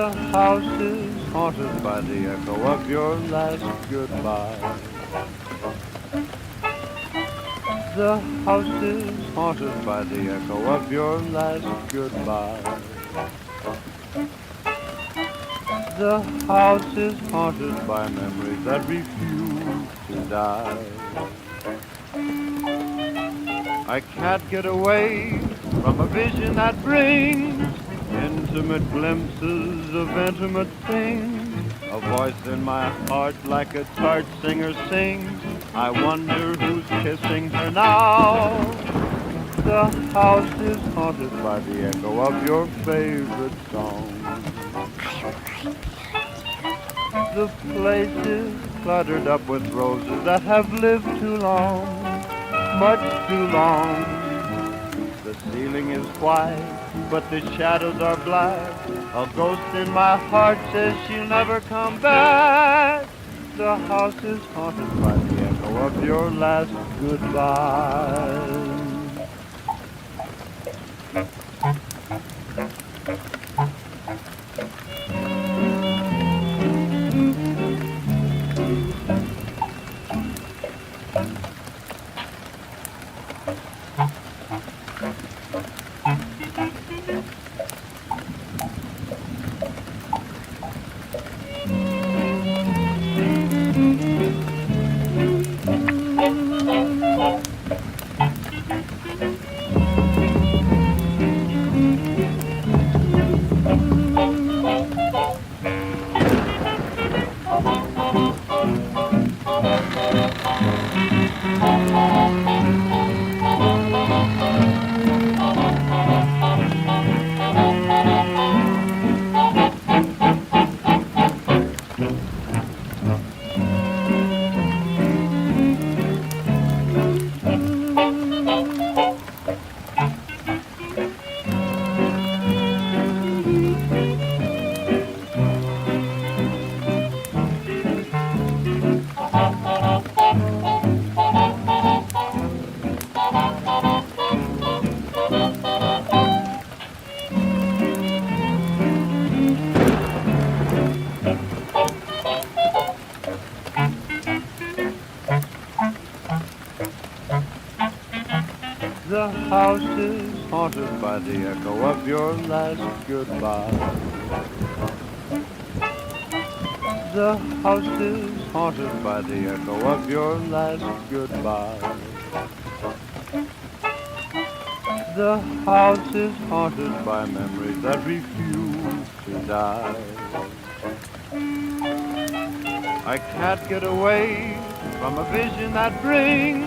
The house is haunted by the echo of your last goodbye. The house is haunted by the echo of your last goodbye. The house is haunted by memories that refuse to die. I can't get away from a vision that brings intimate glimpses of intimate things. A voice in my heart like a tart singer sings. I wonder who's kissing her now. The house is haunted by the echo of your favorite song. The place is cluttered up with roses that have lived too long, much too long. The ceiling is white, but the shadows are black. A ghost in my heart says she'll never come back. The house is haunted by the echo of your last goodbye. The house is haunted by the echo of your last goodbye. The house is haunted by the echo of your last goodbye. The house is haunted by memories that refuse to die. I can't get away from a vision that brings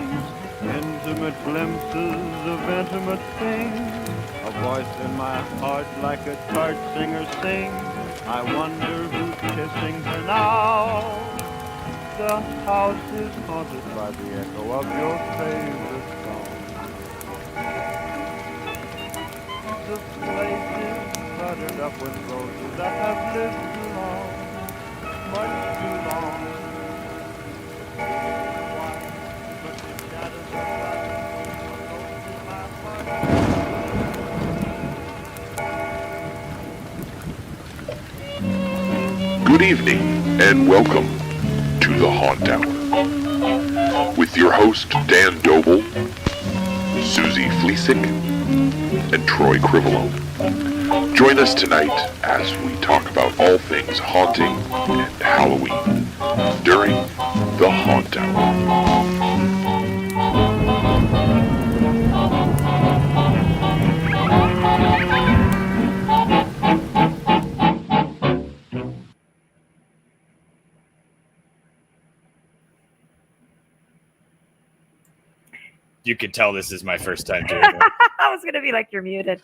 intimate glimpses of intimate things. A voice in my heart like a tart singer sings. I wonder who's kissing her now. The house is haunted by the echo of your favorite song. The place is cluttered up with roses that have lived too long, much too long. Good evening, and welcome to the Haunt Hour, with your host Dan Doble, Susie Fleesick, and Troy Crivello. Join us tonight as we talk about all things haunting and Halloween during the Haunt Hour. You could tell this is my first time doing it. I was going to be like, you're muted.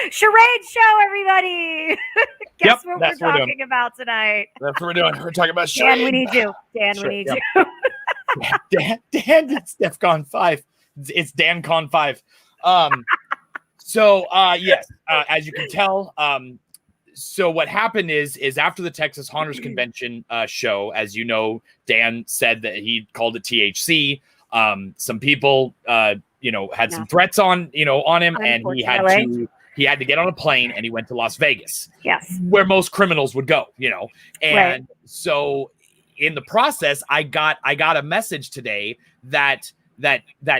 Charade show, everybody. Guess what we're talking about tonight? That's what we're doing. We're talking about Dan, charade. we need you. Dan, we need you. Dan, it's DEFCON 5. It's DanCon 5. Yes, as you can tell, so what happened is after the Texas Haunters Convention show, as you know, Dan said that he called it THC. Some people, had some threats on him, and he had to get on a plane, and he went to Las Vegas. Yes. Where most criminals would go, and so in the process, I got a message today that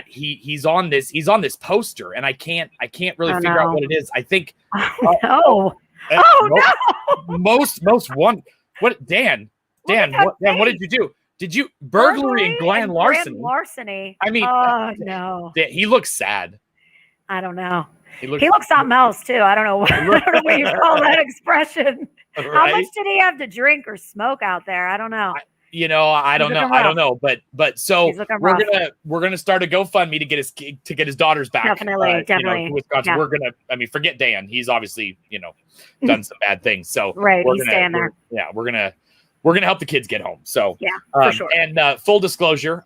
he's on this poster, and I can't really figure out what it is. I think no. Most one. What Dan, what did you do? Did you burglary and grand larceny? I mean, no. He looks sad. I don't know. He looks something else too. I don't know. I don't know what you call that expression. Right? How much did he have to drink or smoke out there? I don't know. I don't know. But so we're gonna start a GoFundMe to get his daughters back. Definitely. To Wisconsin. Yeah. We're gonna. Forget Dan. He's obviously done some bad things. So he's staying there. We're gonna help the kids get home. So for sure. And full disclosure,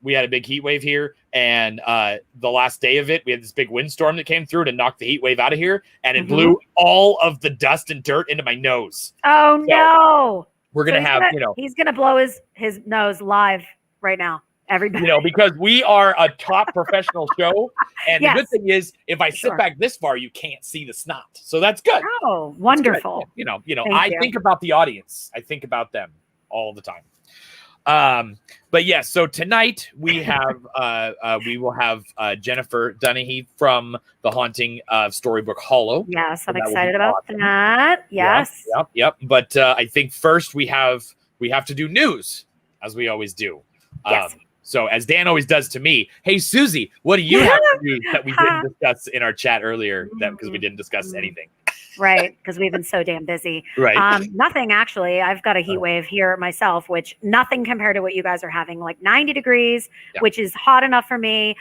we had a big heat wave here, and the last day of it, we had this big windstorm that came through to knock the heat wave out of here, and it blew all of the dust and dirt into my nose. Oh no! We're gonna he's gonna blow his nose live right now. Everybody, because we are a top professional show, and the good thing is, if I sit back this far, you can't see the snot, so that's good. Oh, wonderful! Good. I think about the audience. I think about them all the time. But yes, so tonight we will have Jennifer Dunahee from The Haunting of Storybrook Hollow. Yes, I'm excited about that. Yes. Yep. But I think first we have to do news, as we always do. Yes. So as Dan always does to me, hey Susie, what do you have to do that we didn't discuss in our chat earlier? Because we didn't discuss anything. Right, because we've been so damn busy. Right. Nothing, actually. I've got a heat wave here myself, which nothing compared to what you guys are having, like 90 degrees, which is hot enough for me,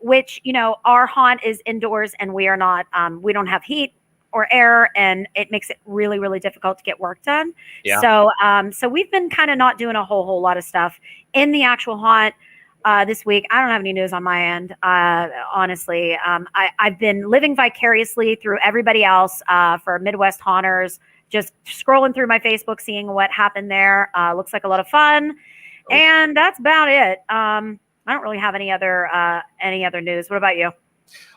which, our haunt is indoors and we are not, we don't have heat or air, and it makes it really, really difficult to get work done. Yeah. So we've been kind of not doing a whole lot of stuff in the actual haunt. This week, I don't have any news on my end. Honestly, I've been living vicariously through everybody else for Midwest Haunters, just scrolling through my Facebook, seeing what happened there. Looks like a lot of fun. And that's about it. I don't really have any other news. What about you?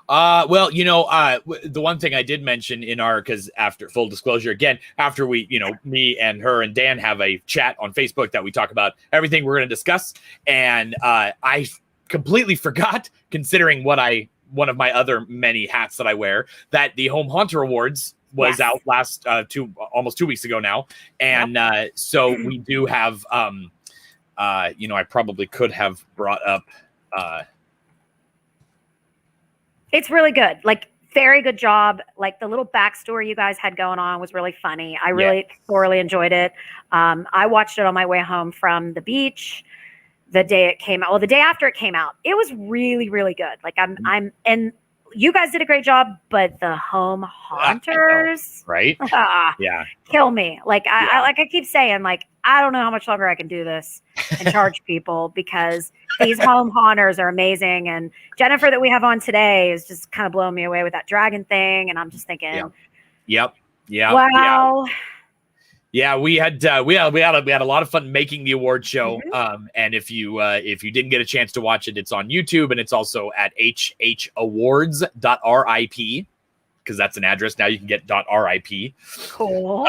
Well, the one thing I did mention because after full disclosure, again, after we, me and her and Dan have a chat on Facebook that we talk about everything we're going to discuss. And I completely forgot, considering one of my other many hats that I wear, that the Home Haunter Awards was out last almost 2 weeks ago now. And so we do have, I probably could have brought up, it's really good. Like, very good job. Like, the little backstory you guys had going on was really funny. I really thoroughly enjoyed it. I watched it on my way home from the beach the day it came out. Well, the day after it came out. It was really, really good. Like, and you guys did a great job, but the home haunters, right? Kill me. Like, I keep saying, like, I don't know how much longer I can do this and charge people, because these home haunters are amazing. And Jennifer that we have on today is just kind of blowing me away with that dragon thing. And I'm just thinking, Yep. Wow. Yeah, we had a lot of fun making the award show. And if you didn't get a chance to watch it, it's on YouTube, and it's also at hhawards.rip, because that's an address now. You can get .rip. Cool.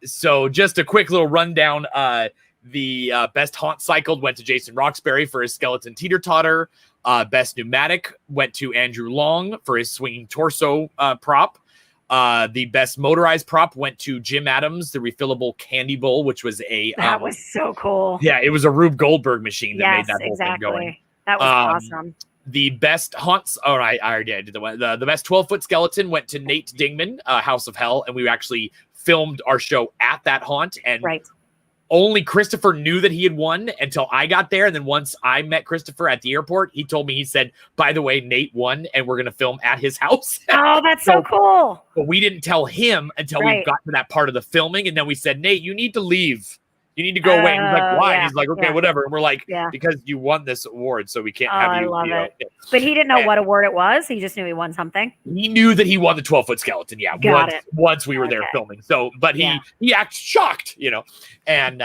So just a quick little rundown. The best haunt cycled went to Jason Roxbury for his skeleton teeter-totter. Best pneumatic went to Andrew Long for his swinging torso prop. The best motorized prop went to Jim Adams, the refillable candy bowl, which was that was so cool. Yeah, it was a Rube Goldberg machine that made that whole thing going. That was awesome. The best haunts. Oh, I already did the one. The best 12-foot skeleton went to Nate Dingman, House of Hell, and we actually filmed our show at that haunt. And only Christopher knew that he had won until I got there. And then once I met Christopher at the airport, he told me, he said, by the way, Nate won, and we're going to film at his house. Oh, that's so cool. But we didn't tell him until we got to that part of the filming. And then we said, Nate, you need to leave. You need to go away. And he's like, why? And he's like, okay, whatever. And we're like, because you won this award, so we can't have you. I love it. But he didn't know what award it was. He just knew he won something. He knew that he won the 12-foot skeleton. Yeah. Once we were there filming. So, but he acts shocked, And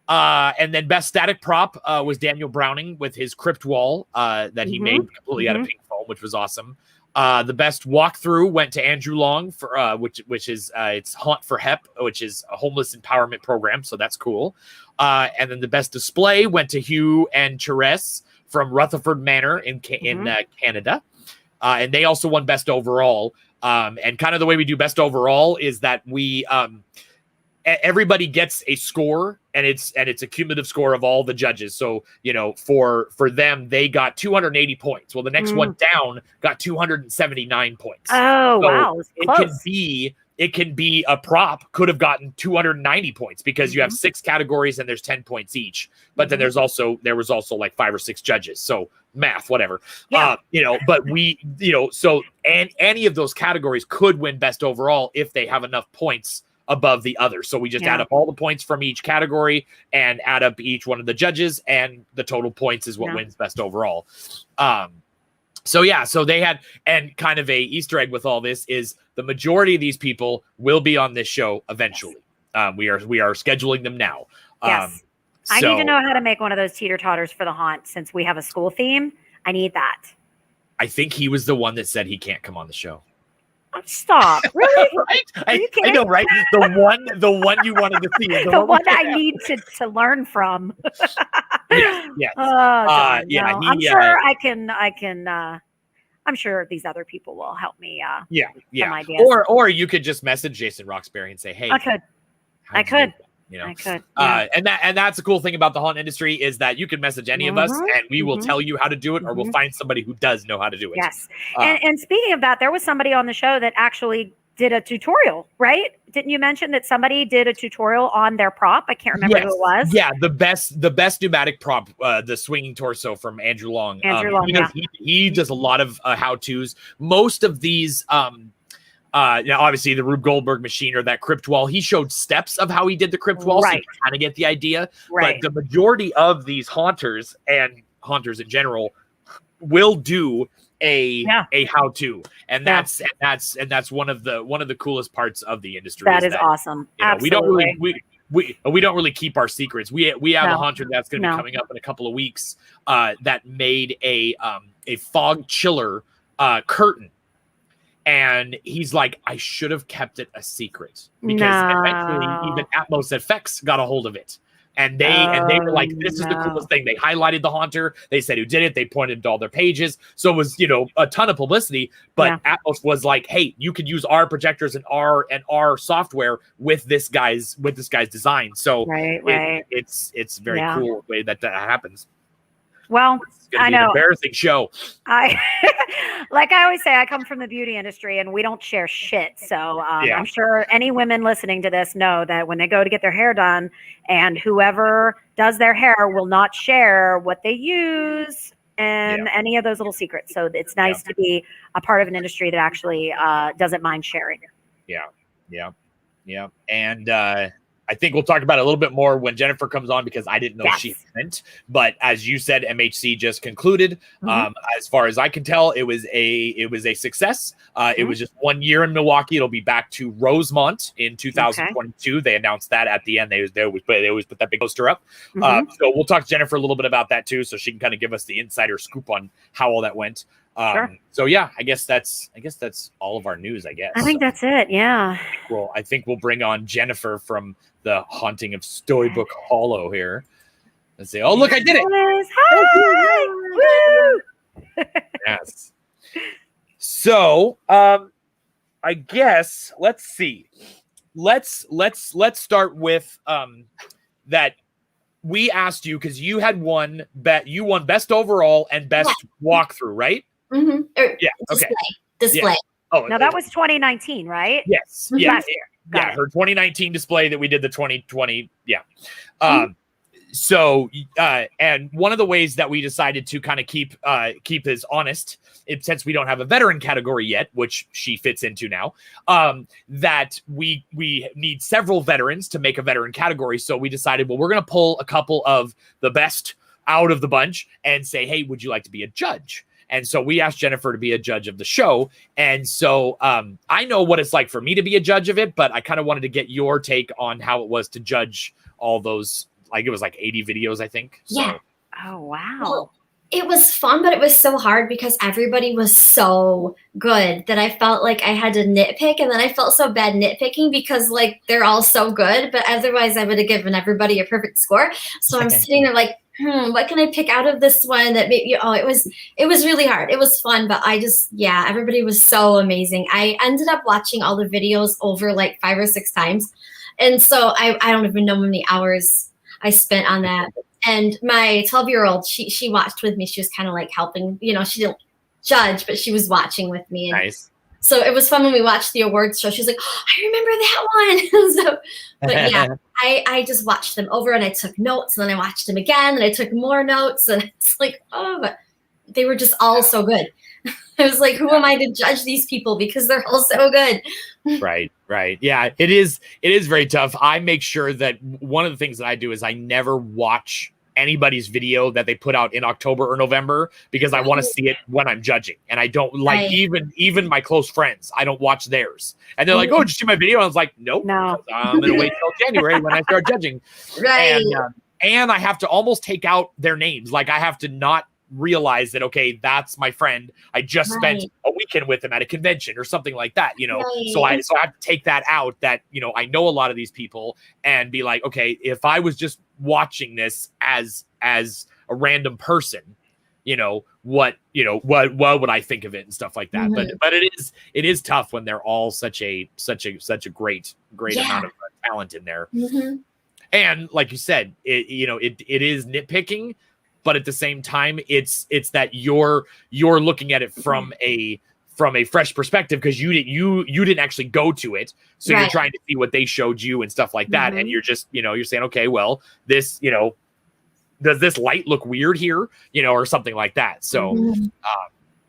And then best static prop was Daniel Browning with his crypt wall that he made completely out of pink foam, which was awesome. The best walkthrough went to Andrew Long for which is it's Haunt for HEP, which is a homeless empowerment program, so that's cool. And then the best display went to Hugh and Therese from Rutherford Manor in Canada, and they also won best overall. And kind of the way we do best overall is that we everybody gets a score, and it's a cumulative score of all the judges. So, for them, they got 280 points. Well, the next one down got 279 points. Oh, so wow. It can be a prop could have gotten 290 points because you have 6 categories and there's 10 points each. But then there was also like 5 or 6 judges. So math, whatever. Yeah. But so and any of those categories could win best overall if they have enough points above the others. So we just add up all the points from each category and add up each one of the judges, and the total points is what wins best overall. So they had, and kind of a Easter egg with all this is the majority of these people will be on this show eventually. We are scheduling them now. Yes. I need to know how to make one of those teeter-totters for the haunt, since we have a school theme. I need that. I think he was the one that said he can't come on the show. Stop. Really? Right? I know, right? The one you wanted to see. The one that I need to learn from. Yes. I'm sure I can I'm sure these other people will help me some ideas. Or you could just message Jason Roxbury and say, hey, I could. I could. Yeah. And that's a cool thing about the haunt industry is that you can message any of us and we will tell you how to do it, or we'll find somebody who does know how to do it. Yes. And speaking of that, there was somebody on the show that actually did a tutorial, right? Didn't you mention that somebody did a tutorial on their prop? I can't remember who it was. Yeah, the best pneumatic prop, the swinging torso from Andrew Long. He does a lot of how-tos. Most of these obviously the Rube Goldberg machine or that crypt wall, he showed steps of how he did the crypt wall, so you kind of get the idea. Right. But the majority of these haunters and haunters in general will do a how-to, and that's one of the coolest parts of the industry. That is awesome. Absolutely. We don't really keep our secrets. We have a haunter that's going to be coming up in a couple of weeks that made a fog chiller curtain. And he's like, I should have kept it a secret, because eventually even Atmos Effects got a hold of it. And they were like, this is the coolest thing. They highlighted the haunter. They said who did it. They pointed to all their pages. So it was, a ton of publicity. But Atmos was like, hey, you could use our projectors and our software with this guy's design. So it's very cool the way that happens. Well, I know. An embarrassing show. Like I always say, I come from the beauty industry and we don't share shit. So I'm sure any women listening to this know that when they go to get their hair done, and whoever does their hair will not share what they use and any of those little secrets. So it's nice to be a part of an industry that actually doesn't mind sharing. Yeah. And I think we'll talk about it a little bit more when Jennifer comes on, because I didn't know she went. But as you said, MHC just concluded. As far as I can tell, it was a success. It was just 1 year in Milwaukee. It'll be back to Rosemont in 2022. They announced that at the end. They always put that big poster up. So we'll talk to Jennifer a little bit about that too, so she can kind of give us the insider scoop on how all that went. So I guess that's all of our news, I guess. I think that's it. Yeah. Well, I think we'll bring on Jennifer from the Haunting of Storybrook Hollow here. Let's see. Oh, look, I did it. Hi. Woo! Yes. So, I guess let's see. Let's start with that. We asked you because you had you won best overall and best walkthrough, right? Display. Yeah. Oh, no, that was 2019, right? Yes. Last year. Yeah, her 2019 display that we did the 2020. Yeah. So, and one of the ways that we decided to kind of keep this honest, since we don't have a veteran category yet, which she fits into now, that we need several veterans to make a veteran category. So we decided, well, we're going to pull a couple of the best out of the bunch and say, hey, would you like to be a judge? And so we asked Jennifer to be a judge of the show. And so I know what it's like for me to be a judge of it, but I kind of wanted to get your take on how it was to judge all those like it was like 80 videos, I think. So. Yeah. Oh, wow. Well, it was fun, but it was so hard because everybody was so good that I felt like I had to nitpick, and then I felt so bad nitpicking because like they're all so good, but otherwise I would have given everybody a perfect score. So I'm sitting there like, what can I pick out of this one that maybe, it was really hard. It was fun, but everybody was so amazing. I ended up watching all the videos over like 5 or 6 times. And so I don't even know how many hours I spent on that. And my 12-year-old, she watched with me. She was kind of like helping, she didn't judge, but she was watching with me. And nice. So it was fun when we watched the awards show. She's like, oh, I remember that one. But yeah, I just watched them over and I took notes, and then I watched them again and I took more notes, and it's like, but they were just all so good. I was like, who am I to judge these people because they're all so good? Right. Yeah, it is very tough. I make sure that one of the things that I do is I never watch anybody's video that they put out in October or November because I want to see it when I'm judging. And I don't like even my close friends, I don't watch theirs. And they're like, oh, did you see my video? And I was like, nope. No. I'm going to wait till January when I start judging. Right. And I have to almost take out their names. Like I have to not realize that, okay, that's my friend. I just spent a weekend with him at a convention or something like that, So I have to take that out that, I know a lot of these people and be like, okay, if I was just watching this as a random person, what would I think of it and stuff like that. But it is tough when they're all such a great amount of talent in there. And like you said, it is nitpicking, but at the same time, it's that you're looking at it from a fresh perspective because you didn't actually go to it, so you're trying to see what they showed you and stuff like that, and you're just you're saying, okay, well, this does this light look weird here, or something like that. So and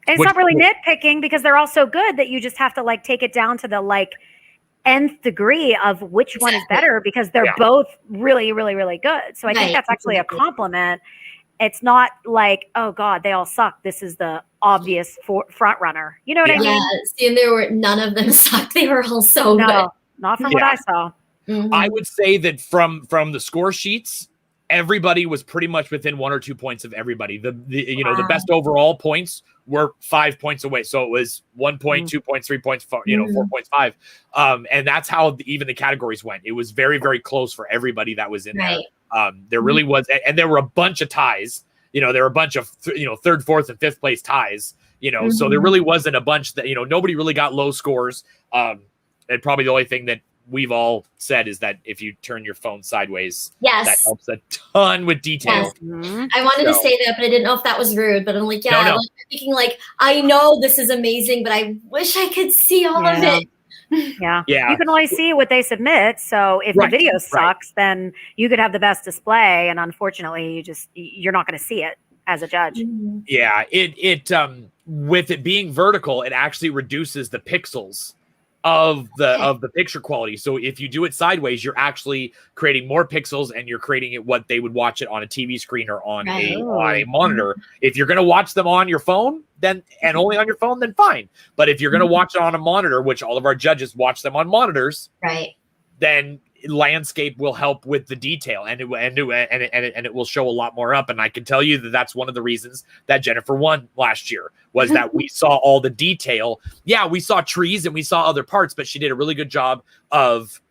it's not really nitpicking because they're all so good that you just have to like take it down to the like nth degree of which one is better because they're both really, really, really good. So I think that's actually a compliment. It's not like, oh God, they all suck. This is the obvious front runner. You know what I mean? Yeah, and none of them sucked. They were all so good. Not from what I saw. I would say that from the score sheets, everybody was pretty much within 1 or 2 points of everybody. The best overall points were 5 points away. So it was 1 point, 2 points, 3 points, 4.5. And that's how even the categories went. It was very, very close for everybody that was in there. There really was, and there were a bunch of ties. There were a bunch of third, fourth, and fifth place ties. So there really wasn't a bunch that nobody really got low scores. And probably the only thing that we've all said is that if you turn your phone sideways, that helps a ton with detail. I wanted to say that, but I didn't know if that was rude. But I'm like, I'm thinking like, I know this is amazing, but I wish I could see all of it. Yeah. You can only see what they submit. So if the video sucks, then you could have the best display, and unfortunately, you're not going to see it as a judge. Yeah, it with it being vertical, it actually reduces the pixels of the picture quality. So if you do it sideways, you're actually creating more pixels, and you're creating it what they would watch it on a TV screen or on a monitor. If you're going to watch them on your phone, then and only on your phone, then fine. But if you're going to watch it on a monitor, which all of our judges watch them on monitors, then landscape will help with the detail, and it will show a lot more up. And I can tell you that that's one of the reasons that Jennifer won last year was that we saw all the detail. Yeah, we saw trees and we saw other parts, but she did a really good job of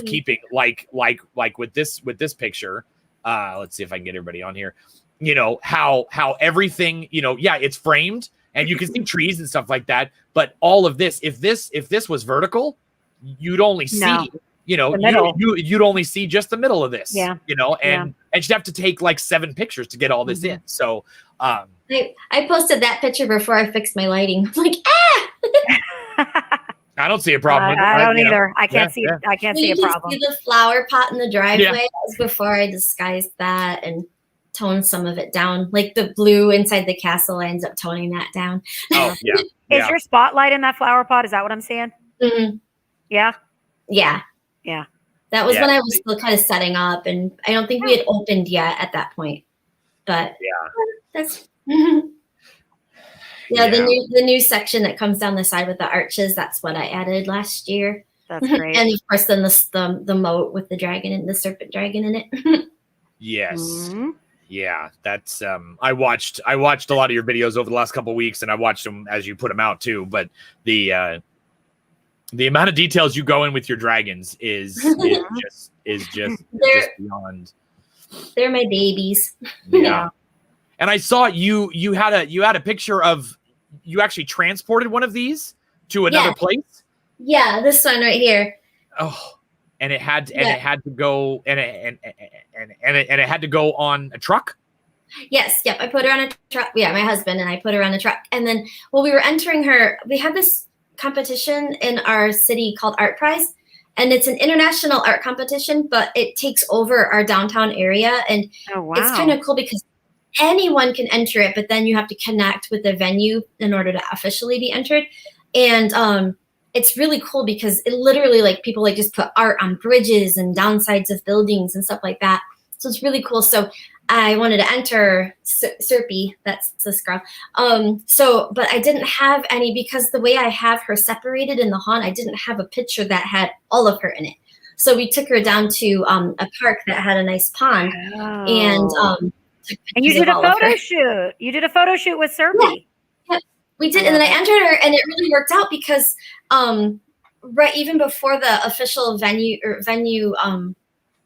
keeping like with this picture. Let's see if I can get everybody on here. How everything, it's framed and you can see trees and stuff like that. But all of this, if this was vertical, you'd only see, you'd only see just the middle of this, and you'd have to take like 7 pictures to get all this in. So, I posted that picture before I fixed my lighting. I'm like, I don't see a problem with it. I don't either. I can't see. I can't see a problem. You can see the flower pot in the driveway. That was before I disguised that and toned some of it down. Like the blue inside the castle, I ended up toning that down. Oh yeah. Is your spotlight in that flower pot? Is that what I'm seeing? Yeah. Yeah. That was when I was still kind of setting up, and I don't think we had opened yet at that point. But that's the new section that comes down the side with the arches. That's what I added last year. That's great. And of course, then the moat with the dragon and the serpent dragon in it. Yes. Mhm. Yeah, that's I watched a lot of your videos over the last couple of weeks, and I watched them as you put them out too. But the amount of details you go in with your dragons is just beyond. They're my babies. Yeah. And I saw you had a picture of you actually transported one of these to another place. Yeah, this one right here. Oh, and it had to go and it had to go on a truck. Yes, yep. I put her on a truck. Yeah, my husband and I put her on a truck. And then while we were entering her, we had this competition in our city called Art Prize. And it's an international art competition, but it takes over our downtown area. And it's kind of cool because anyone can enter it, but then you have to connect with the venue in order to officially be entered. And it's really cool because it literally, like, people like just put art on bridges and downsides of buildings and stuff like that. So it's really cool. So I wanted to enter Serpy, that's this girl. But I didn't have any because the way I have her separated in the haunt, I didn't have a picture that had all of her in it. So we took her down to a park that had a nice pond, and you did a photo shoot. You did a photo shoot with Serpy. Yeah, we did, and then I entered her, and it really worked out because right even before the official venue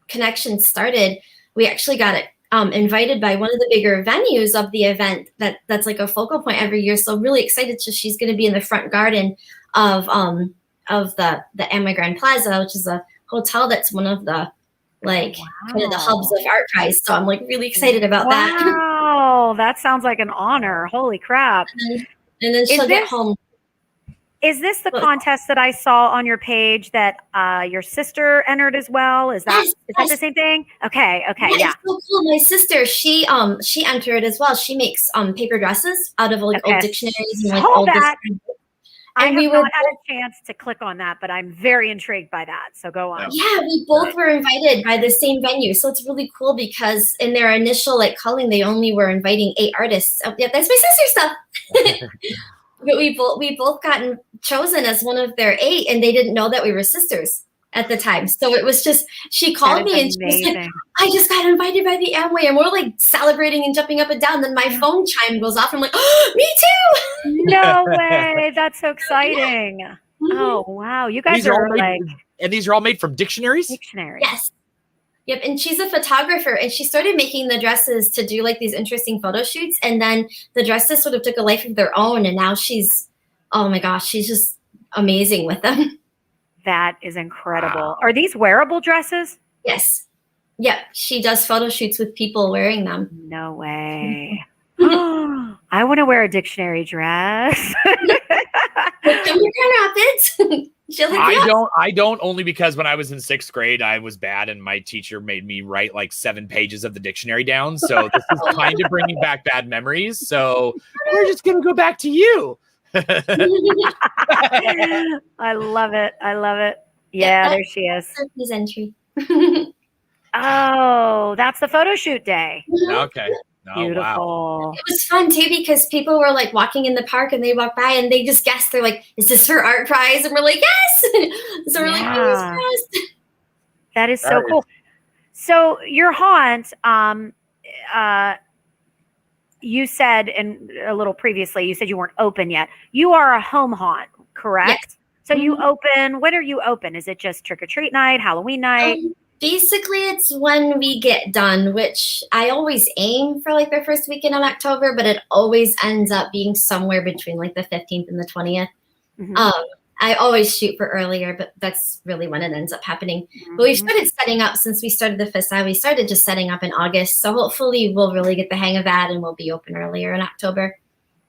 connection started, we actually got it. Invited by one of the bigger venues of the event that's like a focal point every year. So really excited. So she's going to be in the front garden of the Amway Grand Plaza, which is a hotel that's one of the kind of the hubs of Art Prize. So I'm like really excited about that. Wow, that sounds like an honor. Holy crap. And then she'll get home. Is this the contest that I saw on your page that your sister entered as well? Is that the same thing? Okay, yeah. It's so cool. My sister, she entered as well. She makes paper dresses out of old dictionaries and old that. I have not had a chance to click on that, but I'm very intrigued by that. So go on. Yeah, we both were invited by the same venue. So it's really cool because in their initial calling, they only were inviting 8 artists. Oh, yeah, that's my sister stuff. But we both gotten chosen as one of their 8, and they didn't know that we were sisters at the time. So it was just, she called me and she was like, I just got invited by the Amway, and we're like celebrating and jumping up and down. Then my phone chime goes off. I'm like, oh, me too. No way. That's so exciting. Yeah. Oh, wow. You guys are like. And these are all made from dictionaries? Dictionaries. Yes. Yep, and she's a photographer, and she started making the dresses to do these interesting photo shoots, and then the dresses sort of took a life of their own, and now she's, oh my gosh, she's just amazing with them. That is incredible. Wow. Are these wearable dresses? Yes. Yep, she does photo shoots with people wearing them. No way. I want to wear a dictionary dress. I don't only because when I was in 6th grade, I was bad and my teacher made me write 7 pages of the dictionary down. So this is kind of bringing back bad memories. So we're just going to go back to you. I love it. Yeah, there she is. His entry. Oh, that's the photo shoot day. Okay. Oh, beautiful. Wow. It was fun too because people were walking in the park and they walk by and they just guessed. They're like, "Is this for Art Prize?" And we're like, "Yes!" So we're like, that is so cool. So your haunt, you said a little previously, you said you weren't open yet. You are a home haunt, correct? Yes. So you open. When are you open? Is it just trick or treat night, Halloween night? Basically, it's when we get done, which I always aim for the first weekend of October, but it always ends up being somewhere between the 15th and the 20th. Mm-hmm. I always shoot for earlier, but that's really when it ends up happening. Mm-hmm. But we've started setting up since we started the FISA. We started just setting up in August. So hopefully we'll really get the hang of that and we'll be open earlier in October.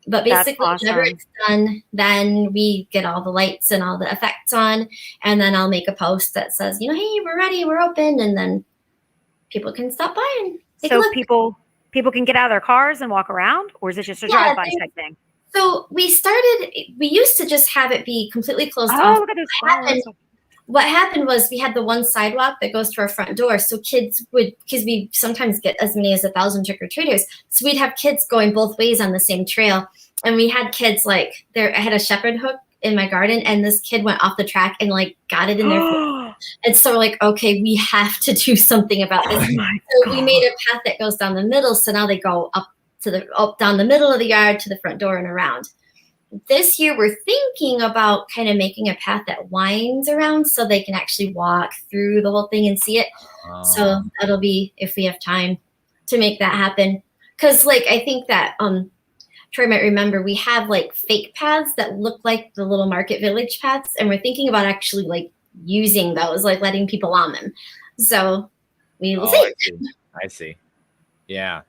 But basically, whenever it's done, then we get all the lights and all the effects on, and then I'll make a post that says, hey, we're ready, we're open, and then people can stop by and take a look. People can get out of their cars and walk around, or is it just a drive-by type thing? So we used to just have it be completely closed off. Oh, look at those flowers. What happened was we had the one sidewalk that goes to our front door. So kids because we sometimes get as many as 1,000 trick-or-treaters. So we'd have kids going both ways on the same trail. And we had kids I had a shepherd hook in my garden, and this kid went off the track and got it in their foot. And so we're like, okay, we have to do something about this. So we made a path that goes down the middle. So now they go up down the middle of the yard to the front door and around. This year, we're thinking about kind of making a path that winds around so they can actually walk through the whole thing and see it. So that'll be if we have time to make that happen. Because, like, I think that Troy might remember we have like fake paths that look like the little market village paths, and we're thinking about actually like using those, like letting people on them. So we will see. I see. Yeah,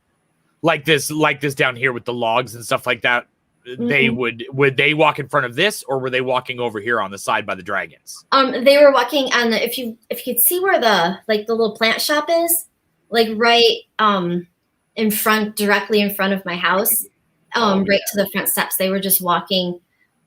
like this down here with the logs and stuff like that. They would they walk in front of this, or were they walking over here on the side by the dragons? They were walking on the, if you could see where the little plant shop is, like right in front, directly in front of my house, right to the front steps. They were just walking.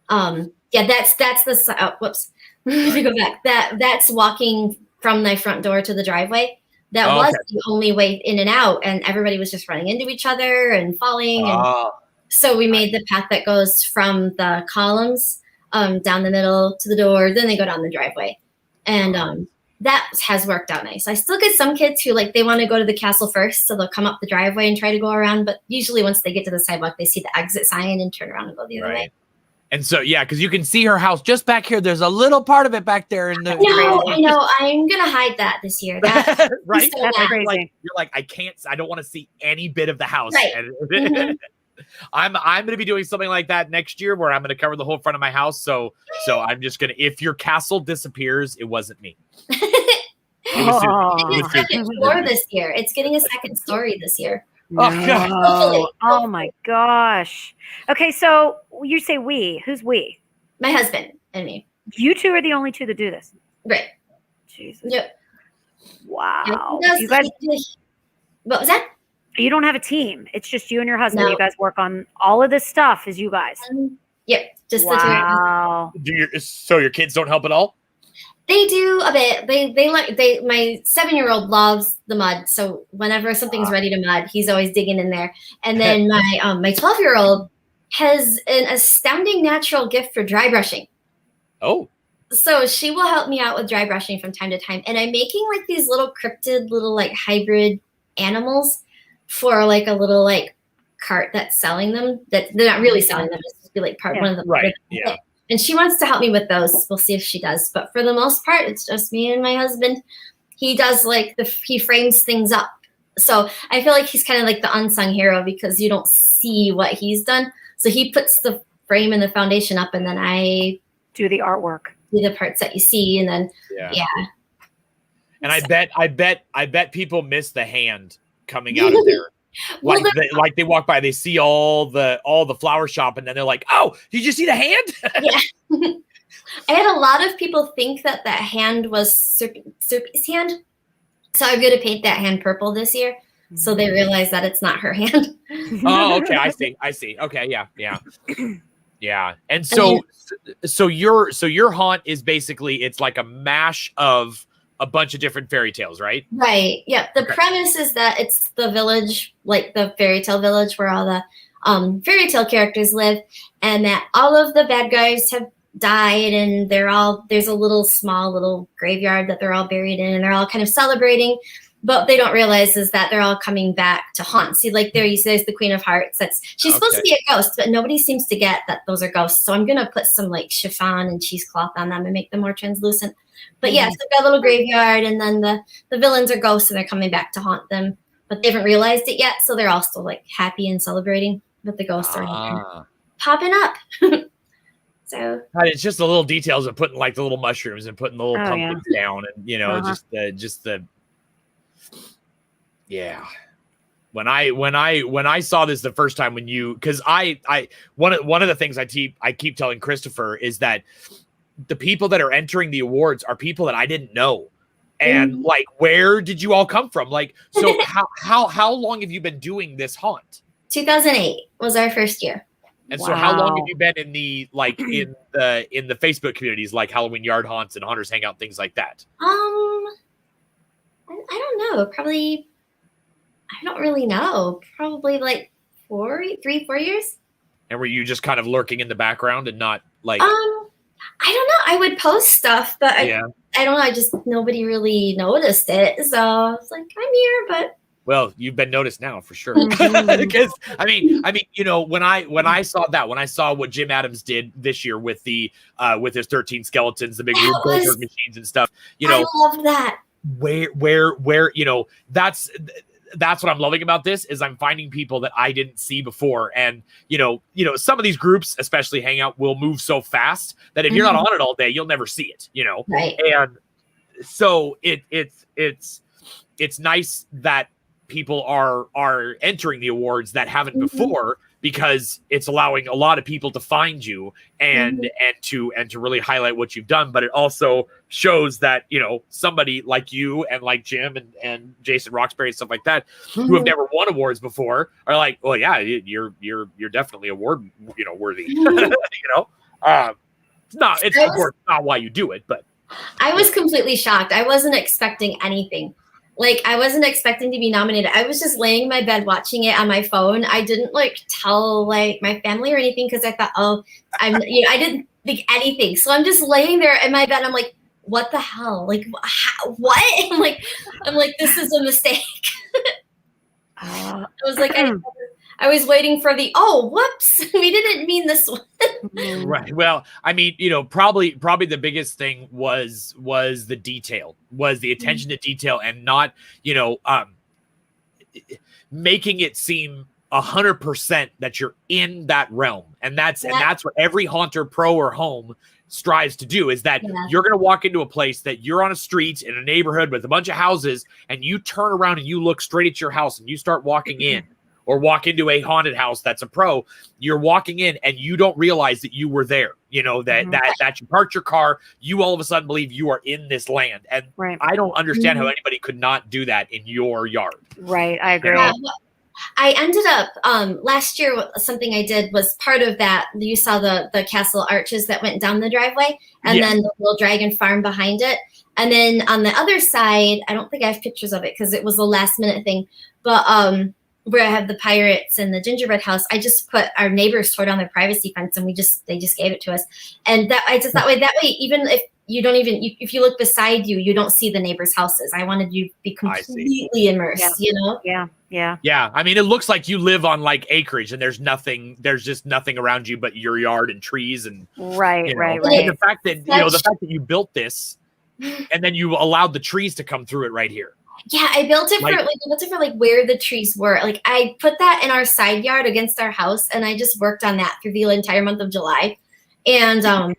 That's the whoops. Let me go back. That's walking from my front door to the driveway. That was the only way in and out, and everybody was just running into each other and falling. And so we made the path that goes from the columns down the middle to the door. Then they go down the driveway, and that has worked out nice. I still get some kids who they want to go to the castle first, so they'll come up the driveway and try to go around. But usually, once they get to the sidewalk, they see the exit sign and turn around and go the other way. And so, because you can see her house just back here. There's a little part of it back there. In the I know. I'm gonna hide that this year. That, right? So that's crazy. You're like, I don't want to see any bit of the house. Right. I'm going to be doing something like that next year, where I'm going to cover the whole front of my house. So I'm just going to. If your castle disappears, it wasn't me. It was second floor this year. It's getting a second story this year. Oh my gosh. Okay, so you say we. Who's we? My husband and me. You two are the only two that do this. Right. Jesus. Yep. Wow. You guys, what was that? You don't have a team. It's just you and your husband. No. You guys work on all of this stuff as you guys. Yep. Just wow. the two. So your kids don't help at all? They do a bit. My 7-year-old loves the mud. So whenever something's ready to mud, he's always digging in there. And then my 12-year-old has an astounding natural gift for dry brushing. Oh. So she will help me out with dry brushing from time to time. And I'm making these little cryptid little hybrid animals for a little cart that's selling them. That they're not really selling them. It's just be one of the right. Yeah. And she wants to help me with those. We'll see if she does. But for the most part, it's just me and my husband. He does he frames things up. So I feel like he's kind of the unsung hero because you don't see what he's done. So he puts the frame and the foundation up, and then I do the artwork. Do the parts that you see, and then And I bet people miss the hand coming out of there. They walk by, they see all the flower shop, and then they're like, "Oh, did you see the hand?" Yeah, I had a lot of people think that hand was Serpy's hand, so I'm going to paint that hand purple this year, so they realize that it's not her hand. Oh, okay, I see. Okay, yeah. And so your haunt is basically it's like a mash of a bunch of different fairy tales, right? Right. Yeah. The premise is that it's the village, the fairy tale village where all the fairy tale characters live, and that all of the bad guys have died, and there's a small little graveyard that they're all buried in, and they're all kind of celebrating. But they don't realize is that they're all coming back to haunt. See, there's the Queen of Hearts. She's supposed to be a ghost, but nobody seems to get that those are ghosts. So I'm gonna put some chiffon and cheesecloth on them and make them more translucent. But so we've got a little graveyard, and then the villains are ghosts, and they're coming back to haunt them. But they haven't realized it yet, so they're all still happy and celebrating. But the ghosts are popping up. So it's just the little details of putting the little mushrooms and putting the little pumpkins down, and just the. Yeah. When I saw this the first time, because one of the things I keep telling Christopher is that the people that are entering the awards are people that I didn't know. And where did you all come from? So how long have you been doing this haunt? 2008 was our first year. And so how long have you been in the in the Facebook communities like Halloween Yard Haunts and Hunters Hangout, things like that? I don't know. Probably I don't really know. Probably 4 years. And were you just kind of lurking in the background and not I don't know. I would post stuff, but I I don't know. I just nobody really noticed it, so I was like, I'm here, but. Well, you've been noticed now for sure. Because I mean, when I saw what Jim Adams did this year with his 13 skeletons, the big Rube Goldberg machines and stuff, I love that. Where that's what I'm loving about this is I'm finding people that I didn't see before. And, some of these groups, especially Hangout, will move so fast that if you're not on it all day, you'll never see it, Right. And so it's nice that people are entering the awards that haven't before, because it's allowing a lot of people to find you and to really highlight what you've done. But it also shows that, somebody like you and like Jim and Jason Roxbury and stuff like that, who have never won awards before, are like, well, yeah, you're definitely award, worthy. It's not why you do it, but I was completely shocked. I wasn't expecting anything. Like, I wasn't expecting to be nominated. I was just laying in my bed watching it on my phone. I didn't tell my family or anything, because I thought, I didn't think anything. So I'm just laying there in my bed. I'm like, what the hell? Like, what? I'm like, this is a mistake. I was like, I was waiting for whoops, we didn't mean this one. Right. Well, I mean, probably the biggest thing was the detail, was the attention to detail, and not, making it seem 100% that you're in that realm. And that's what every Haunter Pro or home strives to do, is that you're going to walk into a place that you're on a street in a neighborhood with a bunch of houses, and you turn around and you look straight at your house and you start walking in. Or walk into a haunted house that's a pro, you're walking in and you don't realize that you were there, that you parked your car, you all of a sudden believe you are in this land. And I don't understand how anybody could not do that in your yard. Right, I agree. I ended up, last year, something I did was part of that. You saw the castle arches that went down the driveway, and then the little dragon farm behind it. And then on the other side, I don't think I have pictures of it because it was a last minute thing, but where I have the pirates and the gingerbread house, I just put our neighbors tore down their privacy fence, and they just gave it to us. And that way, even if you don't if you look beside you, you don't see the neighbors' houses. I wanted you to be completely immersed, Yeah. Yeah. I mean, it looks like you live on acreage, and there's just nothing around you but your yard and trees and right. And the fact that you built this, and then you allowed the trees to come through it right here. Yeah, I built it for where the trees were. Like, I put that in our side yard against our house, and I just worked on that through the entire month of July. And when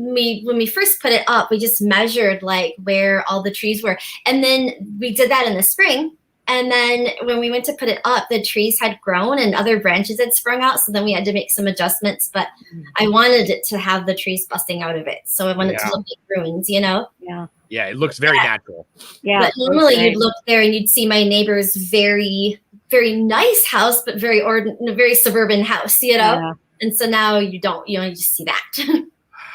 we first put it up, we just measured where all the trees were, and then we did that in the spring. And then when we went to put it up, the trees had grown and other branches had sprung out. So then we had to make some adjustments, but I wanted it to have the trees busting out of it. So I wanted it to look like ruins, Yeah. Yeah, it looks very natural. Yeah. But normally you'd look there and you'd see my neighbor's very, very nice house, but very suburban house, Yeah. And so now you don't, you just see that.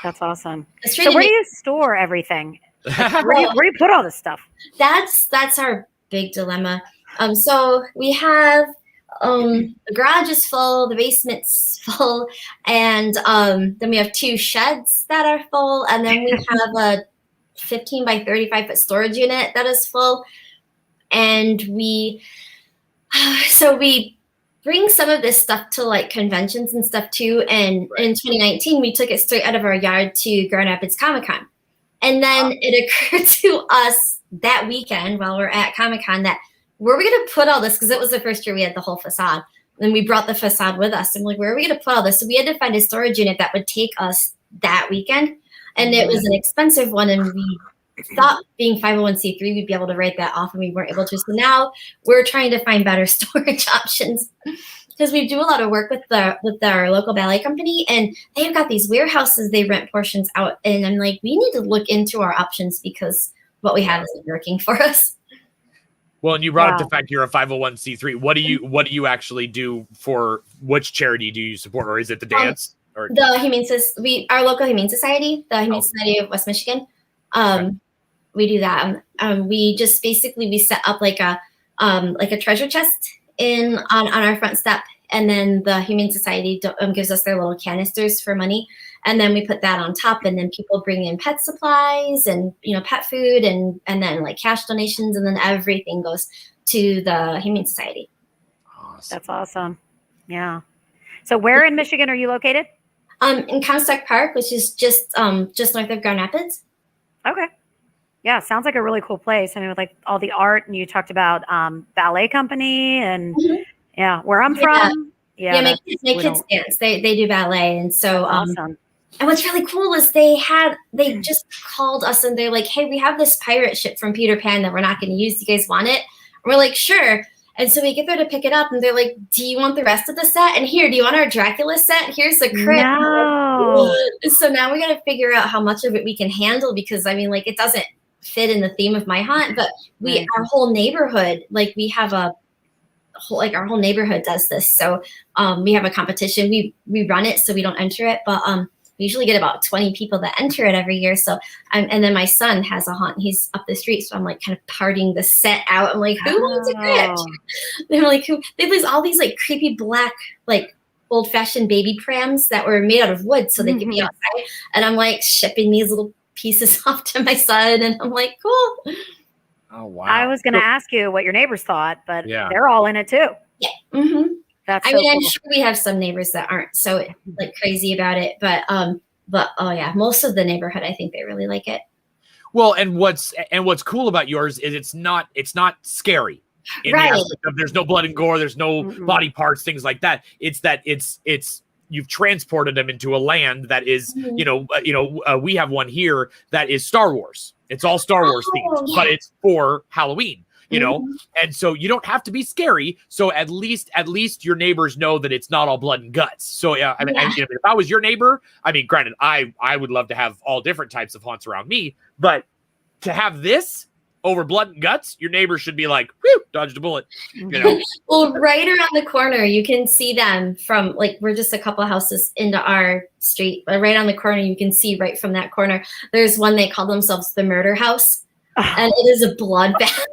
That's awesome. So where do you store everything? Where do you put all this stuff? That's our big dilemma. So we have the garage is full, the basement's full, and then we have 2 sheds that are full, and then we have a 15 by 35 foot storage unit that is full. And we bring some of this stuff to conventions and stuff too. And in 2019, we took it straight out of our yard to Grand Rapids Comic-Con. And then it occurred to us that weekend while we're at Comic-Con that where are we going to put all this? Because it was the first year we had the whole facade. And we brought the facade with us. And we're like, where are we going to put all this? So we had to find a storage unit that would take us that weekend. And it was an expensive one. And we thought being 501c3, we'd be able to write that off, and we weren't able to. So now we're trying to find better storage options, because we do a lot of work with our local ballet company, and they've got these warehouses they rent portions out. And I'm like, we need to look into our options because what we have isn't working for us. Well, and you brought up the fact you're a 501c3. What do you actually do for which charity do you support, or is it the dance? Or Our local Humane Society, the Humane Society of West Michigan. We do that. We just we set up like a treasure chest on our front step, and then the Humane Society gives us their little canisters for money, And then we put that on top, and then people bring in pet supplies and, pet food, and then like cash donations, and then everything goes to the Humane Society. Awesome. That's awesome. Yeah. So where in Michigan are you located? In Comstock Park, which is just north of Grand Rapids. Okay. Yeah, sounds like a really cool place. I mean, with like all the art, and you talked about ballet company, and where I'm from. Yeah, my kids dance. They do ballet, and so awesome. And what's really cool is they just called us, and they're like, "Hey, we have this pirate ship from Peter Pan that we're not going to use. Do you guys want it?" And we're like, "Sure." And so we get there to pick it up, and they're like, "Do you want the rest of the set? And here, do you want our Dracula set? Here's the crypt." No. So now we got to figure out how much of it we can handle, because I mean, like, it doesn't fit in the theme of my haunt, but our whole neighborhood, like, we have our whole neighborhood does this. So we have a competition. We run it, so we don't enter it, but we usually get about 20 people that enter it every year. So, and then my son has a haunt. He's up the street. So I'm like kind of partying the set out. I'm like, who wants a crypt? They're like, they place all these like creepy black, like old fashioned baby prams that were made out of wood. So they could be outside. And I'm like shipping these little pieces off to my son. And I'm like, cool. Oh, wow. I was going to ask you what your neighbors thought, but they're all in it too. Yeah. Mm-hmm. That's I so mean, cool. I'm sure we have some neighbors that aren't so like crazy about it, but oh yeah, most of the neighborhood, I think they really like it. Well, and what's cool about yours is it's not scary. Right. The aspect of there's no blood and gore, there's no body parts, things like that. It's that it's you've transported them into a land that is, we have one here that is Star Wars. It's all Star Wars themed, but it's for Halloween. And so you don't have to be scary. So at least your neighbors know that it's not all blood and guts. So I mean, if I was your neighbor, I mean, granted, I would love to have all different types of haunts around me, but to have this over blood and guts, your neighbors should be like, whew, dodged a bullet. Well, right around the corner, you can see them from, like, we're just a couple of houses into our street, but right on the corner, you can see right from that corner, there's one, they call themselves the Murder House, and it is a bloodbath.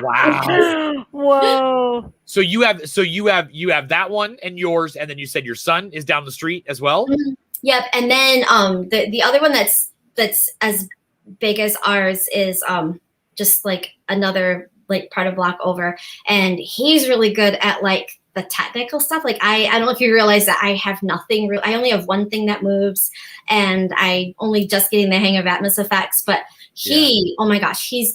Wow. Whoa. So you have that one and yours, and then you said your son is down the street as well? Mm-hmm. Yep. And then the other one that's as big as ours is just like another like part of block over, and he's really good at like the technical stuff. Like I don't know if you realize that I have nothing real. I only have one thing that moves, and I only just getting the hang of Atmos effects, but oh my gosh, he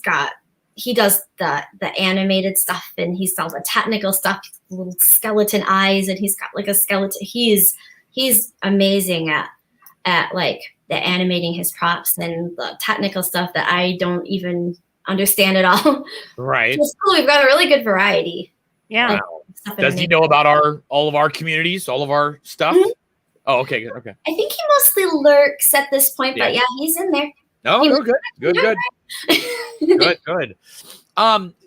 does the animated stuff, and he's all the technical stuff, little skeleton eyes, and he's got like a skeleton. He's amazing at like the animating his props and the technical stuff that I don't even understand at all. Right. So cool. We've got a really good variety. Yeah. Does he know about all of our communities, all of our stuff? Mm-hmm. Oh, okay, good. Okay. I think he mostly lurks at this point, but he's in there. Oh, good. Good.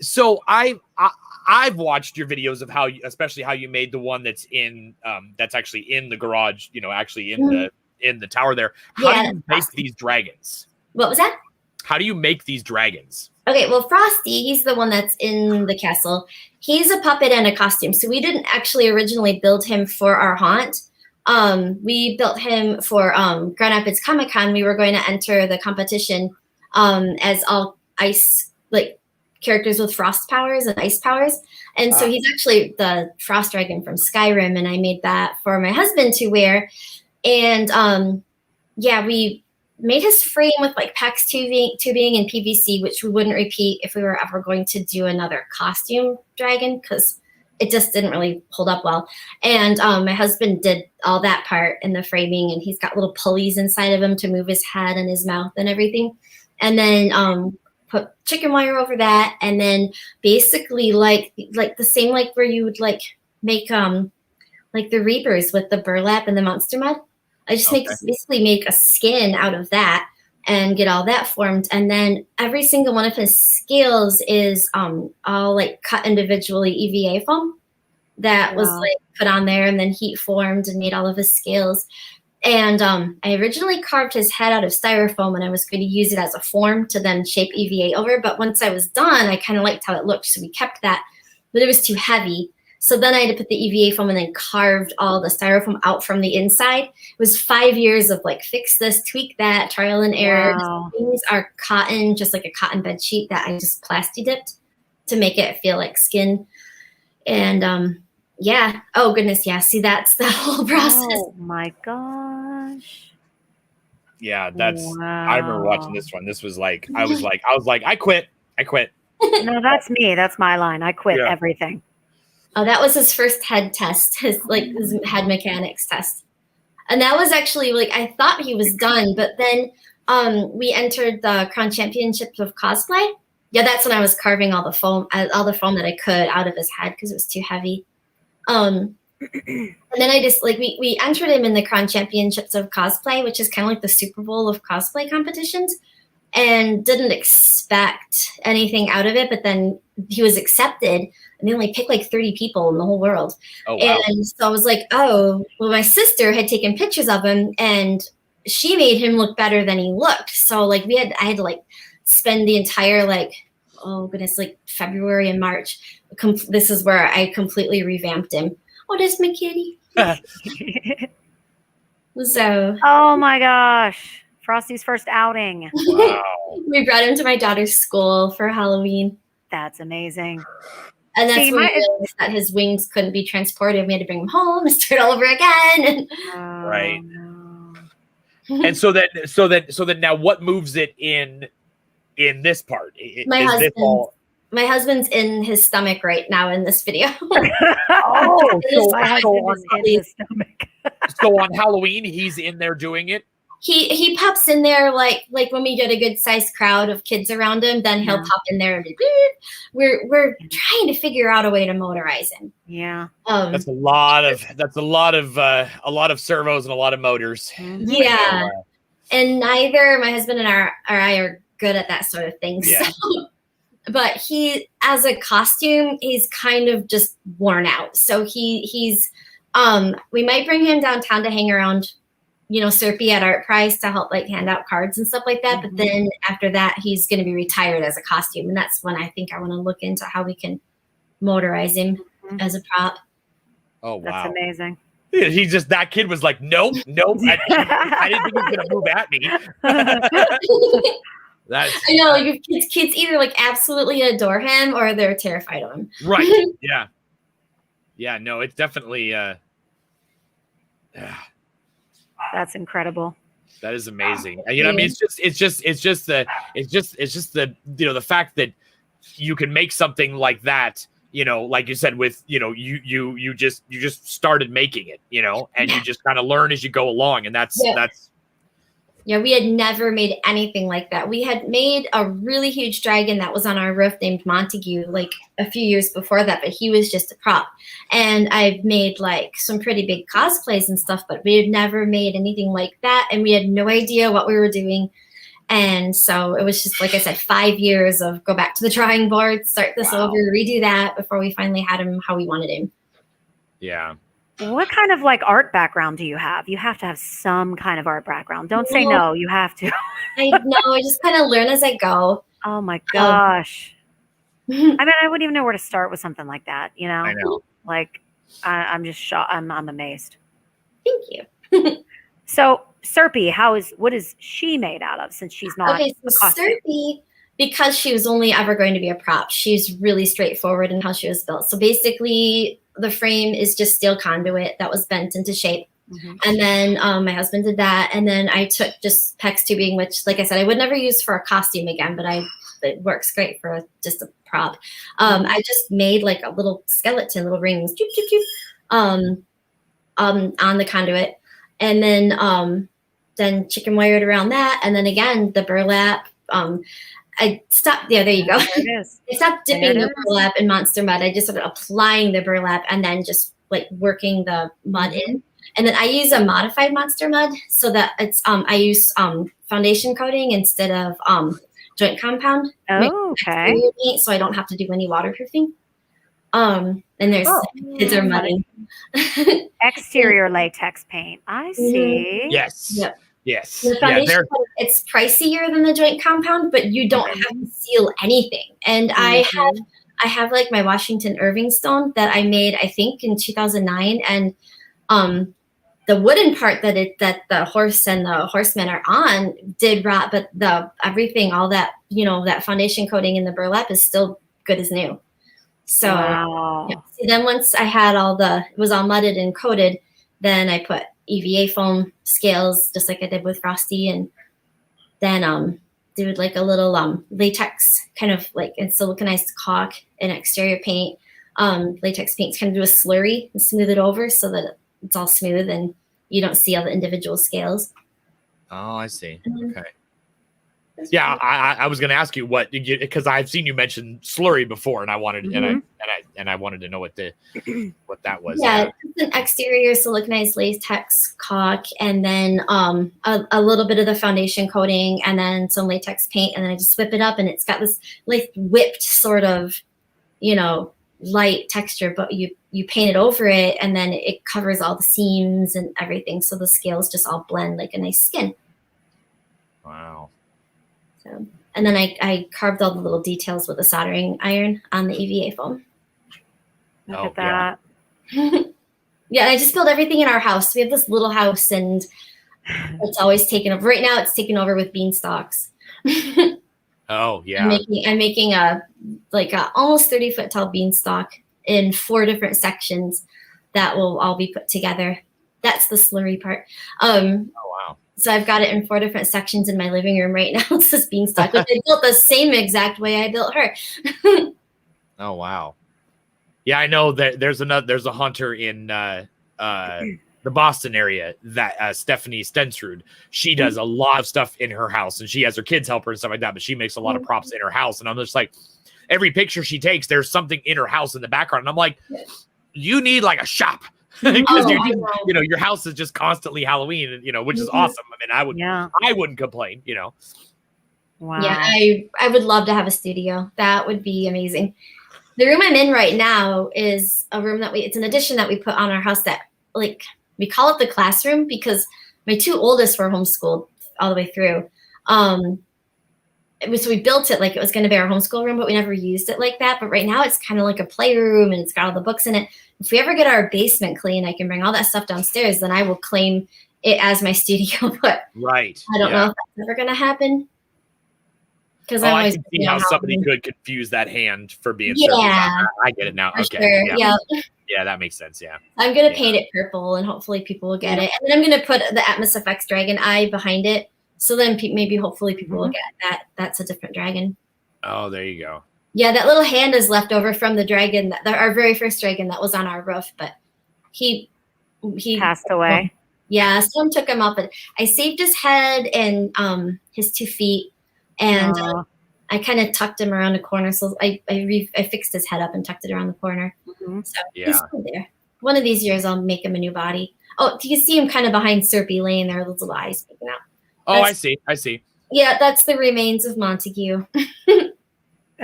So I've watched your videos of how especially how you made the one that's in that's actually in the garage, actually in the tower there. How do you make these dragons? What was that? How do you make these dragons? Okay, well, Frosty, he's the one that's in the castle. He's a puppet and a costume. So we didn't actually originally build him for our haunt. We built him for Grand Rapids Comic-Con. We were going to enter the competition as all ice, like characters with frost powers and ice powers. And so he's actually the frost dragon from Skyrim, and I made that for my husband to wear. And we made his frame with like PEX tubing and PVC, which we wouldn't repeat if we were ever going to do another costume dragon, because it just didn't really hold up well. And my husband did all that part in the framing, and he's got little pulleys inside of him to move his head and his mouth and everything. And then put chicken wire over that, and then basically like the same like where you would like make like the Reapers with the burlap and the monster mud. I just basically make a skin out of that and get all that formed. And then every single one of his scales is all like cut individually EVA foam that was like put on there and then heat formed and made all of his scales. And I originally carved his head out of styrofoam, and I was going to use it as a form to then shape EVA over. But once I was done, I kind of liked how it looked, so we kept that. But it was too heavy. So then I had to put the EVA foam and then carved all the styrofoam out from the inside. It was 5 years of like fix this, tweak that, trial and error. Wow. Things are cotton, just like a cotton bed sheet that I just plasti dipped to make it feel like skin. And yeah. Oh goodness, yeah. See, that's the whole process. Oh my gosh. Yeah, that's. I remember watching this one. This was like, I was like, I quit. No, that's me. That's my line. I quit everything. Oh, that was his first head test, his head mechanics test. And that was actually like, I thought he was done, but then we entered the Crown Championships of Cosplay. Yeah, that's when I was carving all the foam that I could out of his head because it was too heavy. And then I just like, we entered him in the Crown Championships of Cosplay, which is kind of like the Super Bowl of cosplay competitions, and didn't expect anything out of it. But then he was accepted, and they only picked like 30 people in the whole world. Oh, wow. And so I was like, oh, well, my sister had taken pictures of him, and she made him look better than he looked. So like I had to like spend the entire like, oh goodness, like February and March. This is where I completely revamped him. Oh, there's my kitty. So. Oh my gosh. Frosty's first outing. Wow. We brought him to my daughter's school for Halloween. That's amazing. And that's when we realized that his wings couldn't be transported. We had to bring him home and start all over again. Right. No. And so that now what moves it in this part? My husband's in his stomach right now in this video. Oh, so my husband is in his stomach. So on Halloween, he's in there doing it? He pops in there like when we get a good sized crowd of kids around him, then he'll pop in there and be, we're trying to figure out a way to motorize him. Yeah. That's a lot of servos and a lot of motors. Yeah. And neither my husband and I are good at that sort of thing. Yeah. So, but he, as a costume, he's kind of just worn out. So he's we might bring him downtown to hang around, Serpy at Art Prize to help like hand out cards and stuff like that. Mm-hmm. But then after that, he's going to be retired as a costume. And that's when I think I want to look into how we can motorize him as a prop. Oh, wow. That's amazing. He just, that kid was like, nope. I didn't think he was going to move at me. I know, your kids either like absolutely adore him or they're terrified of him. Right. Yeah. Yeah, no, it's definitely, That's incredible. that is amazing. I mean, it's just the the fact that you can make something like that, like you said, with, you just started making it, and you just kind of learn as you go along. And that's. Yeah, we had never made anything like that. We had made a really huge dragon that was on our roof named Montague like a few years before that, but he was just a prop. And I've made like some pretty big cosplays and stuff, but we had never made anything like that. And we had no idea what we were doing. And so it was just, like I said, 5 years of go back to the drawing board, start this over, redo that before we finally had him how we wanted him. Yeah. What kind of like art background do you have? You have to have some kind of art background. Don't say no. You have to. I know. I just kind of learn as I go. Oh my gosh. I mean, I wouldn't even know where to start with something like that. I know. Like, I'm just shocked. I'm amazed. Thank you. So, Serpy, what is she made out of? Since she's not. Okay, so Serpy, because she was only ever going to be a prop, she's really straightforward in how she was built. So basically, the frame is just steel conduit that was bent into shape. Mm-hmm. And then my husband did that. And then I took just PEX tubing, which, like I said, I would never use for a costume again, but it works great for just a prop. I just made like a little skeleton, little rings, on the conduit. And then chicken wired around that. And then again, the burlap. I stopped. Yeah, there you go. There it is. I stopped dipping the burlap in Monster Mud. I just started applying the burlap and then just like working the mud in. And then I use a modified Monster Mud so that it's I use foundation coating instead of joint compound. Oh, okay. So I don't have to do any waterproofing. And there's kids are mudding. Exterior latex paint. I see. Yes. Yep. Yes. The foundation, it's pricier than the joint compound, but you don't have to seal anything. And I I have like my Washington Irving stone that I made, I think, in 2009, and the wooden part that the horse and the horsemen are on did rot, but everything, all that, that foundation coating in the burlap is still good as new. So wow. yeah. So then once I had it was all mudded and coated, then I put EVA foam scales, just like I did with Frosty, and then did like a little latex kind of like in siliconized caulk and exterior paint. Latex paints kind of do a slurry and smooth it over so that it's all smooth and you don't see all the individual scales. Oh, I see. Okay. Yeah, I was going to ask you because I've seen you mention slurry before, and I wanted and I wanted to know what that was. Yeah, it's an exterior siliconized latex caulk, and then a little bit of the foundation coating, and then some latex paint, and then I just whip it up, and it's got this like whipped sort of, light texture, but you paint it over it, and then it covers all the seams and everything, so the scales just all blend like a nice skin. Wow. So, and then I carved all the little details with a soldering iron on the EVA foam. Look at that. Yeah, I just built everything in our house. We have this little house, and it's always taken over. Right now, it's taken over with beanstalks. Oh yeah. I'm making a almost 30-foot tall beanstalk in 4 different sections that will all be put together. That's the slurry part. Oh wow. So I've got it in 4 different sections in my living room right now. It's this beanstalk, which I built the same exact way I built her. Oh wow. Yeah, I know that there's a hunter in the Boston area that Stephanie Stensrud. She does a lot of stuff in her house, and she has her kids help her and stuff like that, but she makes a lot of props in her house. And I'm just like, every picture she takes, there's something in her house in the background. And I'm like, you need like a shop. Because your house is just constantly Halloween, which is awesome. I mean, I wouldn't complain, Wow. Yeah, I would love to have a studio. That would be amazing. The room I'm in right now is a room it's an addition that we put on our house that we call it the classroom because my 2 oldest were homeschooled all the way through. So we built it like it was going to be our homeschool room, but we never used it like that. But right now it's kind of like a playroom, and it's got all the books in it. If we ever get our basement clean, I can bring all that stuff downstairs. Then I will claim it as my studio. But right, I don't know if that's ever going to happen. Because I can see how somebody could confuse that hand for being. I get it now. Okay, sure. Yeah, that makes sense. Yeah, I'm gonna paint it purple, and hopefully people will get it. And then I'm gonna put the Atmos FX dragon eye behind it. So then hopefully people will get that. That's a different dragon. Oh, there you go. Yeah, that little hand is left over from the dragon, our very first dragon that was on our roof, but he passed away. Yeah, someone took him up, and I saved his head and his 2 feet, and I kind of tucked him around a corner. So I fixed his head up and tucked it around the corner. So he's still there. One of these years I'll make him a new body. Oh, you can see him kind of behind Syrupy Lane. There are little eyes peeking out. Oh, I see. Yeah, that's the remains of Montague.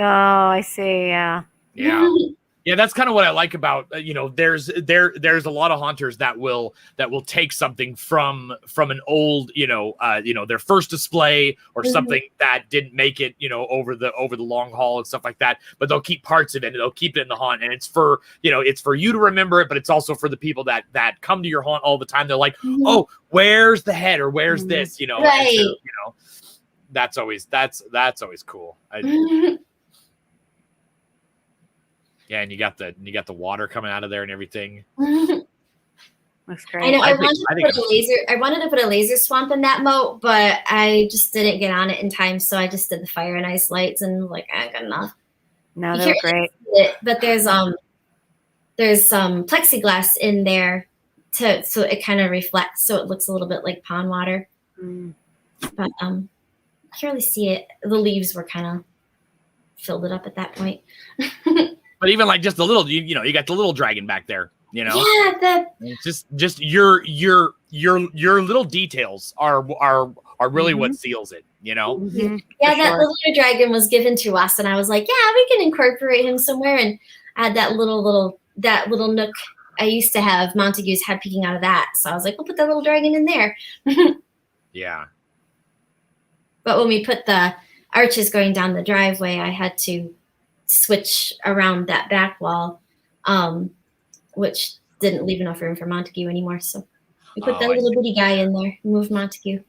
Oh, I see. Yeah. Yeah, that's kind of what I like about there's a lot of haunters that will take something from an old their first display or something that didn't make it over the long haul and stuff like that, but they'll keep parts of it and they'll keep it in the haunt, and it's for it's for you to remember it, but it's also for the people that come to your haunt all the time. They're like, oh, where's the head, or where's this, right. So, that's always cool. Yeah, and you got the water coming out of there and everything. Looks great. I know. I wanted to put a laser swamp in that moat, but I just didn't get on it in time. So I just did the fire and ice lights, and I got enough. No, they're great. But there's some plexiglass in there so it kind of reflects, so it looks a little bit like pond water. But I can't really see it. The leaves were kind of filled it up at that point. But even like just a little, you got the little dragon back there, Yeah, it's just your little details are really what seals it, Yeah, that little dragon was given to us, and I was like, yeah, we can incorporate him somewhere, and add that little nook I used to have Montague's head peeking out of that. So I was like, we'll put that little dragon in there. Yeah. But when we put the arches going down the driveway, I had to switch around that back wall, which didn't leave enough room for Montague anymore. So we put that little bitty guy in there, moved Montague.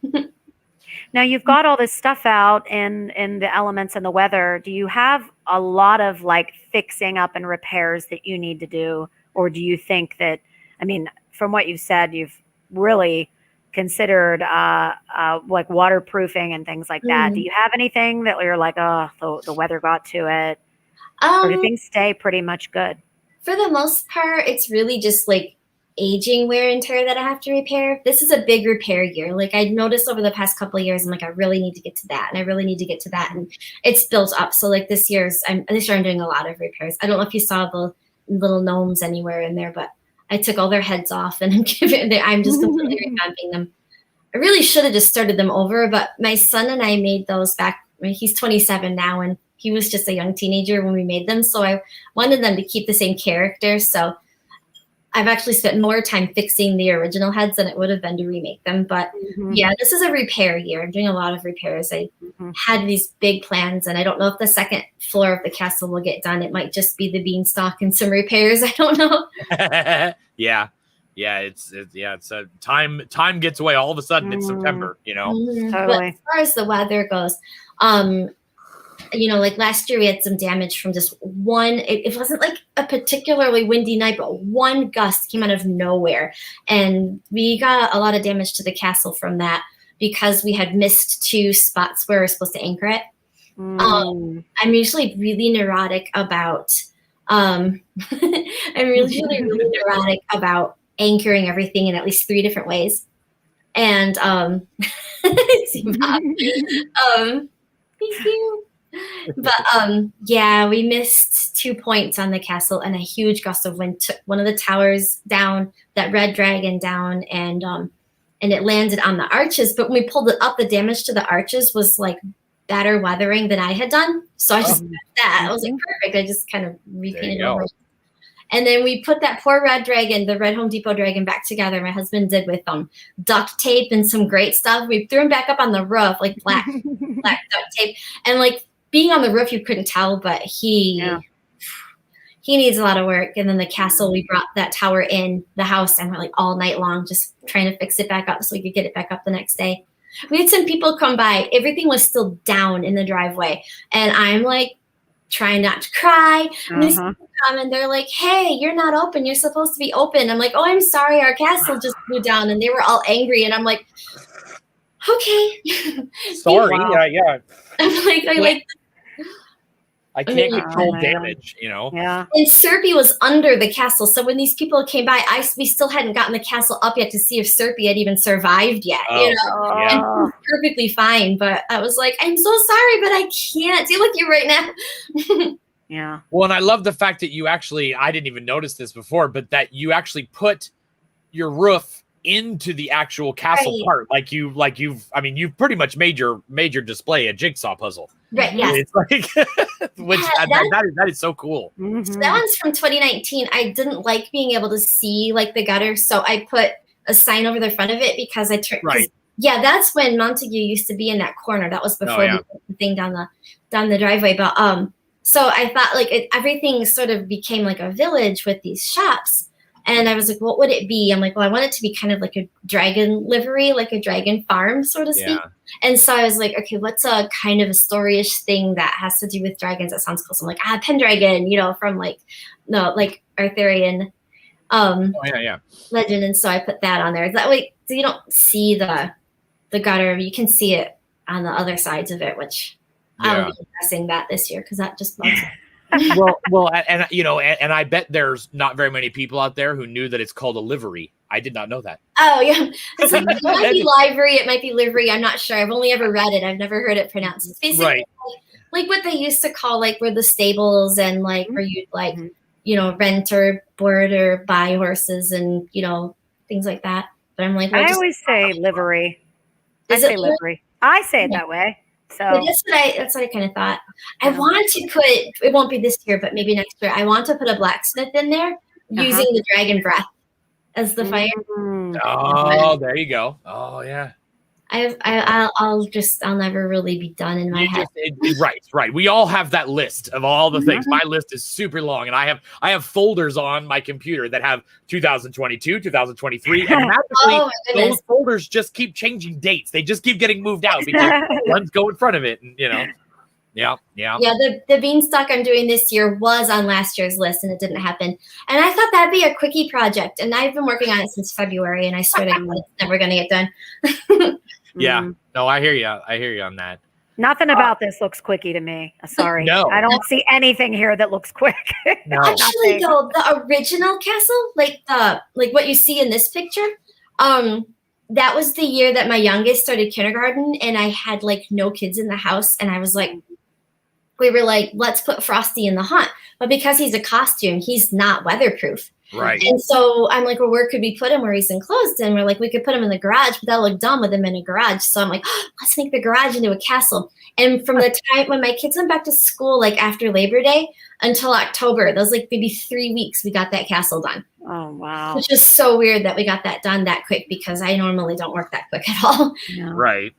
Now you've got all this stuff out in the elements and the weather. Do you have a lot of like fixing up and repairs that you need to do? Or do you think that, I mean, from what you've said, you've really considered like waterproofing and things like that. Do you have anything that you're like, oh, the weather got to it? Or do things stay pretty much good? For the most part, it's really just like aging wear and tear that I have to repair. This is a big repair year. Like I noticed over the past couple of years, I'm like, I really need to get to that. And I really need to get to that. And it's built up. So like this year I'm doing a lot of repairs. I don't know if you saw the little gnomes anywhere in there, but I took all their heads off and I'm just completely revamping them. I really should have just started them over, but my son and I made those back. I mean, he's 27 now and he was just a young teenager when we made them. So I wanted them to keep the same character. So I've actually spent more time fixing the original heads than it would have been to remake them. But yeah, this is a repair year. I'm doing a lot of repairs. I had these big plans, and I don't know if the second floor of the castle will get done. It might just be the beanstalk and some repairs. I don't know. Yeah. It's a time gets away. All of a sudden it's September, you know. Totally. But as far as the weather goes, you know, like last year we had some damage from just one, it wasn't like a particularly windy night, but one gust came out of nowhere. And we got a lot of damage to the castle from that because we had missed 2 spots where we're supposed to anchor it. I'm usually really neurotic about, I'm usually really neurotic about anchoring everything in at least 3 different ways. And, thank you. But yeah, we missed 2 points on the castle, and a huge gust of wind took one of the towers down, that red dragon down, and it landed on the arches. But when we pulled it up, the damage to the arches was like better weathering than I had done. So I just did that. I was like, perfect. I just kind of repainted over. And then we put that poor red dragon, the red Home Depot dragon, back together. My husband did with duct tape and some great stuff. We threw him back up on the roof, like black duct tape, and like. Being on the roof, you couldn't tell, but he needs a lot of work. And then the castle, we brought that tower in the house, and we're like all night long just trying to fix it back up so we could get it back up the next day. We had some people come by. Everything was still down in the driveway, and I'm like trying not to cry. And these people come and they're like, "Hey, you're not open. You're supposed to be open." I'm like, "Oh, I'm sorry. Our castle just blew down," and they were all angry. And I'm like, "Okay, sorry, yeah." I'm like. I can't control damage, you know. Yeah. And Serpy was under the castle, so when these people came by, we still hadn't gotten the castle up yet to see if Serpy had even survived yet. You know, and he was perfectly fine. But I was like, I'm so sorry, but I can't deal with you right now. Yeah. Well, and I love the fact that you actually, I didn't even notice this before, but that you actually put your roof into the actual castle part. You've pretty much made your major display a jigsaw puzzle. Right, yes. It's like, that is so cool. So that one's from 2019. I didn't like being able to see like the gutter, so I put a sign over the front of it because I turned. Right. Yeah, that's when Montague used to be in that corner. That was before we put the thing down the driveway. But so I thought like everything sort of became like a village with these shops. And I was like, what would it be? I'm like, well, I want it to be kind of like a dragon livery, like a dragon farm, so to speak. And so I was like, okay, what's a kind of a storyish thing that has to do with dragons that sounds cool? So I'm like, Pendragon, you know, from like Arthurian legend. And so I put that on there. That way, so you don't see the gutter. You can see it on the other sides of it, which I'll be addressing that this year because that just bugs me. well, and you know, and I bet there's not very many people out there who knew that it's called a livery. I did not know that. Oh yeah, it might be livery, it might be livery. I'm not sure. I've only ever read it. I've never heard it pronounced. It's basically like what they used to call like where the stables and like where you'd like you know rent or board or buy horses and you know things like that. But I'm like, I always say livery. I say livery. I say it that way. So that's what I kind of thought. I want to put, it won't be this year, but maybe next year, I want to put a blacksmith in there using the dragon breath as the fire. Oh, there you go. Oh, yeah. I'll never really be done in my head. Right. We all have that list of all the things. Mhm. My list is super long, and I have folders on my computer that have 2022, 2023, and magically Oh my goodness. those folders just keep changing dates. They just keep getting moved out because ones go in front of it, and Yeah. Yeah, the beanstalk I'm doing this year was on last year's list and it didn't happen. And I thought that'd be a quickie project. And I've been working on it since February and I swear to God, it's never going to get done. Yeah. No, I hear you. I hear you on that. Nothing about this looks quickie to me. Sorry. No. I don't see anything here that looks quick. No. Actually, though, the original castle, like what you see in this picture, that was the year that my youngest started kindergarten and I had like no kids in the house. And I was like, we were like, let's put Frosty in the haunt. But because he's a costume, he's not weatherproof. Right. And so I'm like, well, where could we put him where he's enclosed? And we're like, we could put him in the garage, but that'll look dumb with him in a garage. So I'm like, let's make the garage into a castle. And from the time when my kids went back to school, like after Labor Day until October, those like maybe 3 weeks, we got that castle done. Oh, wow. Which is so weird that we got that done that quick because I normally don't work that quick at all. No. Right.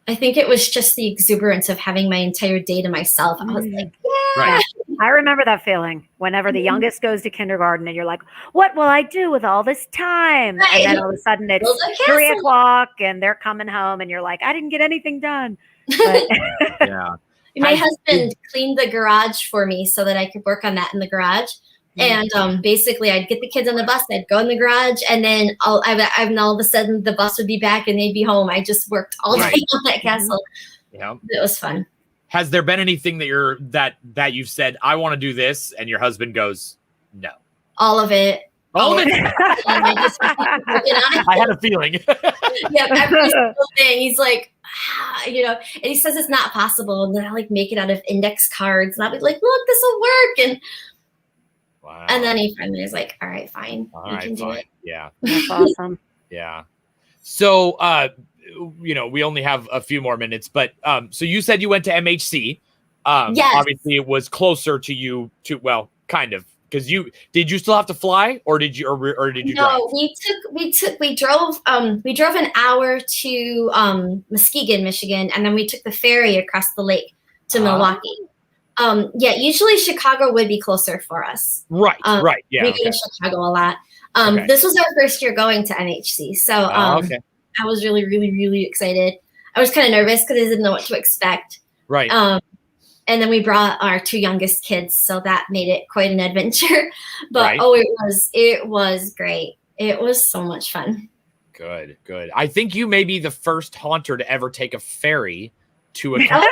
I think it was just the exuberance of having my entire day to myself. I was like, yeah. Right. I remember that feeling whenever the youngest goes to kindergarten and you're like, what will I do with all this time? Right. And then all of a sudden it's Build a castle. 3:00 and they're coming home and you're like, I didn't get anything done. But Yeah. My husband cleaned the garage for me so that I could work on that in the garage. And basically, I'd get the kids on the bus, I'd go in the garage, and then all of a sudden the bus would be back and they'd be home. I just worked all day on that castle. Yeah. It was fun. Has there been anything that that you've said, I want to do this, and your husband goes, no? All of it. All of it. And I just keep working on it. I had a feeling. Yeah, every single thing. He's like, and he says it's not possible. And then I like make it out of index cards, and I'll be like, look, this will work. Wow. And then he finally is like, all right, fine. All you right, can do fine. it. Yeah. that's awesome. Yeah. So, we only have a few more minutes, but so you said you went to MHC. Yes. Obviously, it was closer to you. Kind of, because did you still have to fly, or did you drive? No, we drove an hour to Muskegon, Michigan, and then we took the ferry across the lake to Milwaukee. Usually Chicago would be closer for us. Right. Yeah. We go to Chicago a lot. This was our first year going to MHC, so Okay. I was really, really, really excited. I was kind of nervous because I didn't know what to expect. Right. And then we brought our two youngest kids, so that made it quite an adventure. But Right. it was great. It was so much fun. Good. I think you may be the first haunter to ever take a ferry to a con.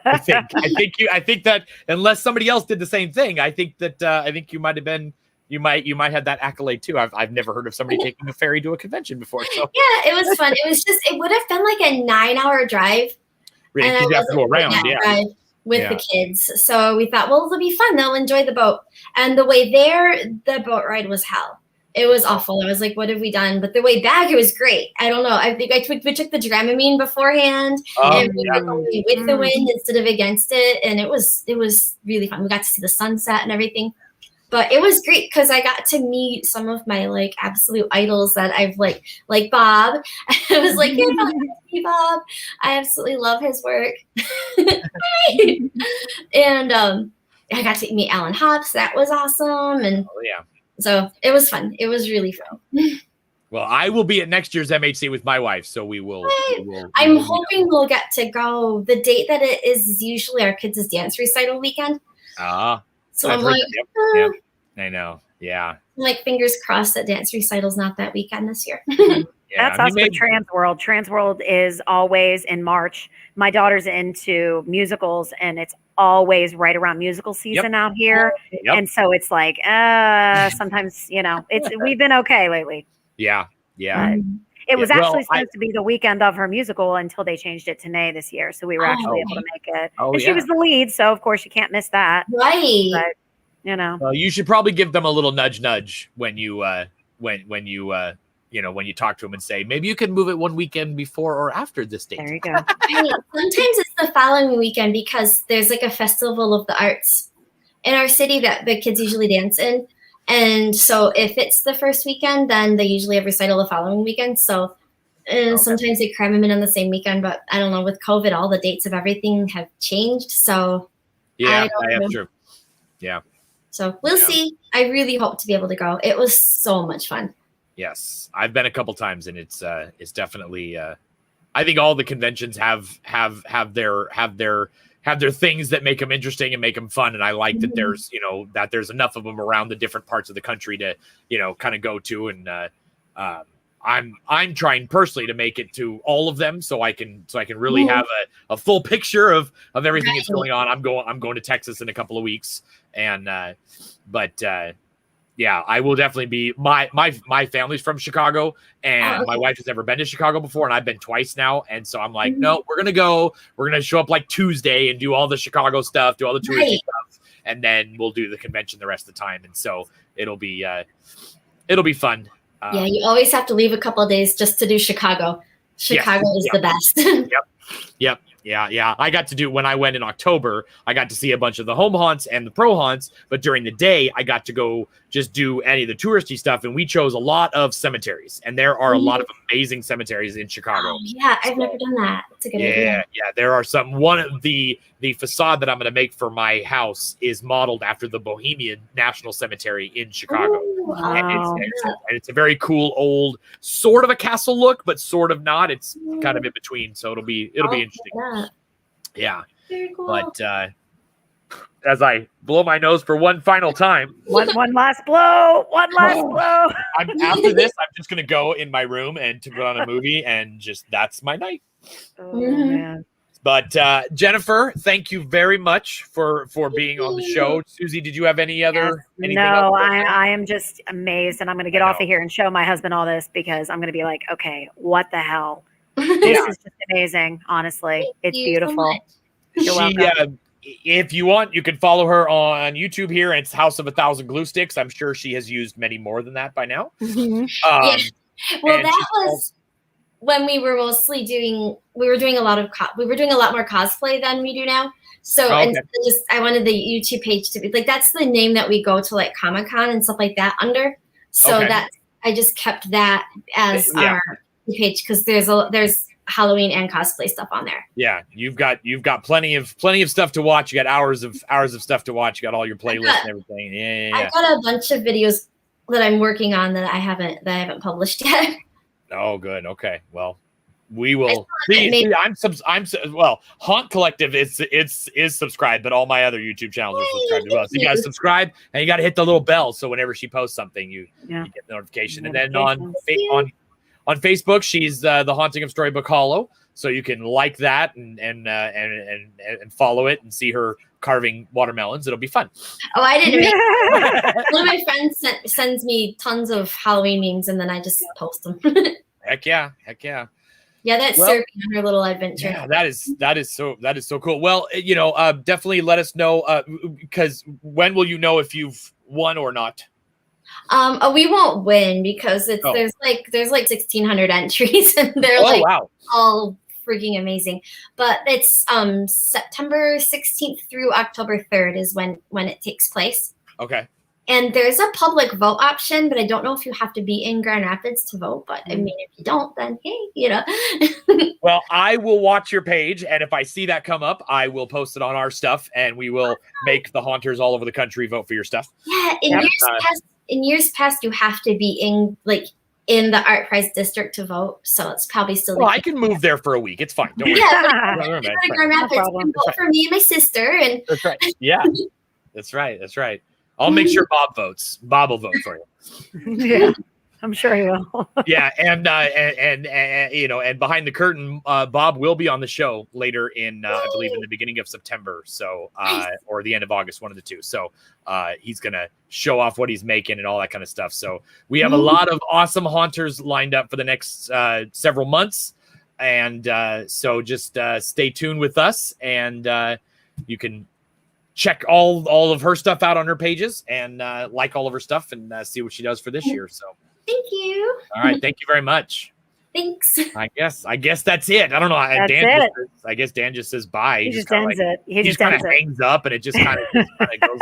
I think that unless somebody else did the same thing, I think you might have been. You might have that accolade too. I've never heard of somebody taking a ferry to a convention before. So Yeah, it was fun. It would have been like a 9-hour drive. really, And I you have to go wasn't doing around. that Yeah. drive with Yeah. the kids. So we thought, well, it'll be fun. They'll enjoy the boat. And the way there, the boat ride was hell. It was awful. I was like, what have we done? But the way back, it was great. I don't know. I think we took the Dramamine beforehand and we were going with the wind instead of against it. And it was really fun. We got to see the sunset and everything. But it was great because I got to meet some of my like absolute idols that I've like Bob. I was like, hey, Bob. I absolutely love his work. And I got to meet Alan Hops. That was awesome. And so it was fun. It was really fun. Well, I will be at next year's MHC with my wife, so we will. I'm hoping we'll get to go. The date that it is usually our kids' dance recital weekend. So I've I'm heard like, that. Yep. I know. Yeah. I'm like fingers crossed that dance recital's not that weekend this year. That's us with Transworld. Transworld is always in March. My daughter's into musicals, and it's always right around musical season out here. Yep. And so it's like, sometimes, we've been okay lately. Yeah. It was actually supposed to be the weekend of her musical until they changed it to May this year. So we were actually able to make it. And she was the lead. So, of course, you can't miss that. Right. But, Well, you should probably give them a little nudge when you when you talk to them and say, maybe you can move it one weekend before or after this date. There you go. Sometimes it's the following weekend because there's like a festival of the arts in our city that the kids usually dance in. And so if it's the first weekend, then they usually have recital the following weekend. So And sometimes they cram them in on the same weekend, but I don't know. With COVID, all the dates of everything have changed. So Yeah, that's true. Yeah. So we'll see. I really hope to be able to go. It was so much fun. Yes, I've been a couple times, and it's definitely. I think all the conventions have their things that make them interesting and make them fun, and I like that there's there's enough of them around the different parts of the country to kind of go to, and I'm trying personally to make it to all of them so I can really have a full picture of everything that's going on. I'm going to Texas in a couple of weeks, and yeah, I will definitely be. My family's from Chicago, and my wife has never been to Chicago before, and I've been twice now. And so I'm like, no, we're gonna go. We're gonna show up like Tuesday and do all the Chicago stuff, do all the touristy stuff, and then we'll do the convention the rest of the time. And so it'll be fun. Yeah, you always have to leave a couple of days just to do Chicago. Chicago is the best. Yep. Yeah. I got to do, when I went in October, I got to see a bunch of the home haunts and the pro haunts, but during the day, I got to go just do any of the touristy stuff, and we chose a lot of cemeteries, and there are a lot of amazing cemeteries in Chicago. Oh, yeah, I've never done that. That's a good idea. Yeah, there are some. One of the facade that I'm going to make for my house is modeled after the Bohemian National Cemetery in Chicago. Ooh, and it's a very cool old sort of a castle look, but sort of not. It's kind of in between, so it'll be interesting. Yeah. Very cool. But as I blow my nose for one final time, one last blow. After this, I'm just gonna go in my room and to put on a movie, and just that's my night. Oh, man. But Jennifer, thank you very much for being on the show. Susie, did you have anything else? I am just amazed, and I'm going to get off of here and show my husband all this, because I'm going to be like, okay, what the hell? This is just amazing. Honestly, it's beautiful. You're welcome. If you want, you can follow her on YouTube here. It's House of 1,000 Glue Sticks. I'm sure she has used many more than that by now. Well, that was when we were mostly doing. We were doing a lot more cosplay than we do now. So and I wanted the YouTube page to be like, that's the name that we go to like Comic-Con and stuff like that under. So I just kept that as our page, because there's Halloween and cosplay stuff on there. Yeah, you've got plenty of stuff to watch. You got hours of stuff to watch. You got all your playlists and everything. Yeah. I've got a bunch of videos that I'm working on that I haven't published yet. Oh, good. Okay. Well, we will see. Well, Haunt Collective is subscribed, but all my other YouTube channels are subscribed as well. So you got to subscribe, and you got to hit the little bell, so whenever she posts something, you get the notification. And then on Facebook, she's the Haunting of Storybook Hollow, so you can like that and follow it and see her carving watermelons. It'll be fun. Oh, I didn't make one of my friends sends me tons of Halloween memes, and then I just post them. Heck yeah. Yeah, that's Serpy on her little adventure. Yeah, that is so cool. Well, definitely let us know, because when will you know if you've won or not? We won't win, because there's like 1,600 entries, and they're all freaking amazing. But it's September 16th through October 3rd is when it takes place. Okay. And there's a public vote option, but I don't know if you have to be in Grand Rapids to vote. But I mean, if you don't, then hey, Well, I will watch your page, and if I see that come up, I will post it on our stuff, and we will make the haunters all over the country vote for your stuff. Yeah, in years past, you have to be in the Art Prize District to vote, so it's probably still. Well, I can move there for a week. It's fine. Don't worry. Grand Rapids, you can vote for me and my sister, and that's right. Yeah, that's right. I'll make sure Bob votes. Bob will vote for you. Yeah, I'm sure he will. Yeah, and behind the curtain, Bob will be on the show later in, I believe, in the beginning of September, so or the end of August, one of the two. So he's gonna show off what he's making and all that kind of stuff. So we have a lot of awesome haunters lined up for the next several months, and so just stay tuned with us, and you can check all of her stuff out on her pages, and like all of her stuff, and see what she does for this year. So thank you. All right, thank you very much. Thanks. I guess that's it. I don't know. That's it. I guess Dan just says bye. He just ends it. He just kind of hangs up, and it just kind of goes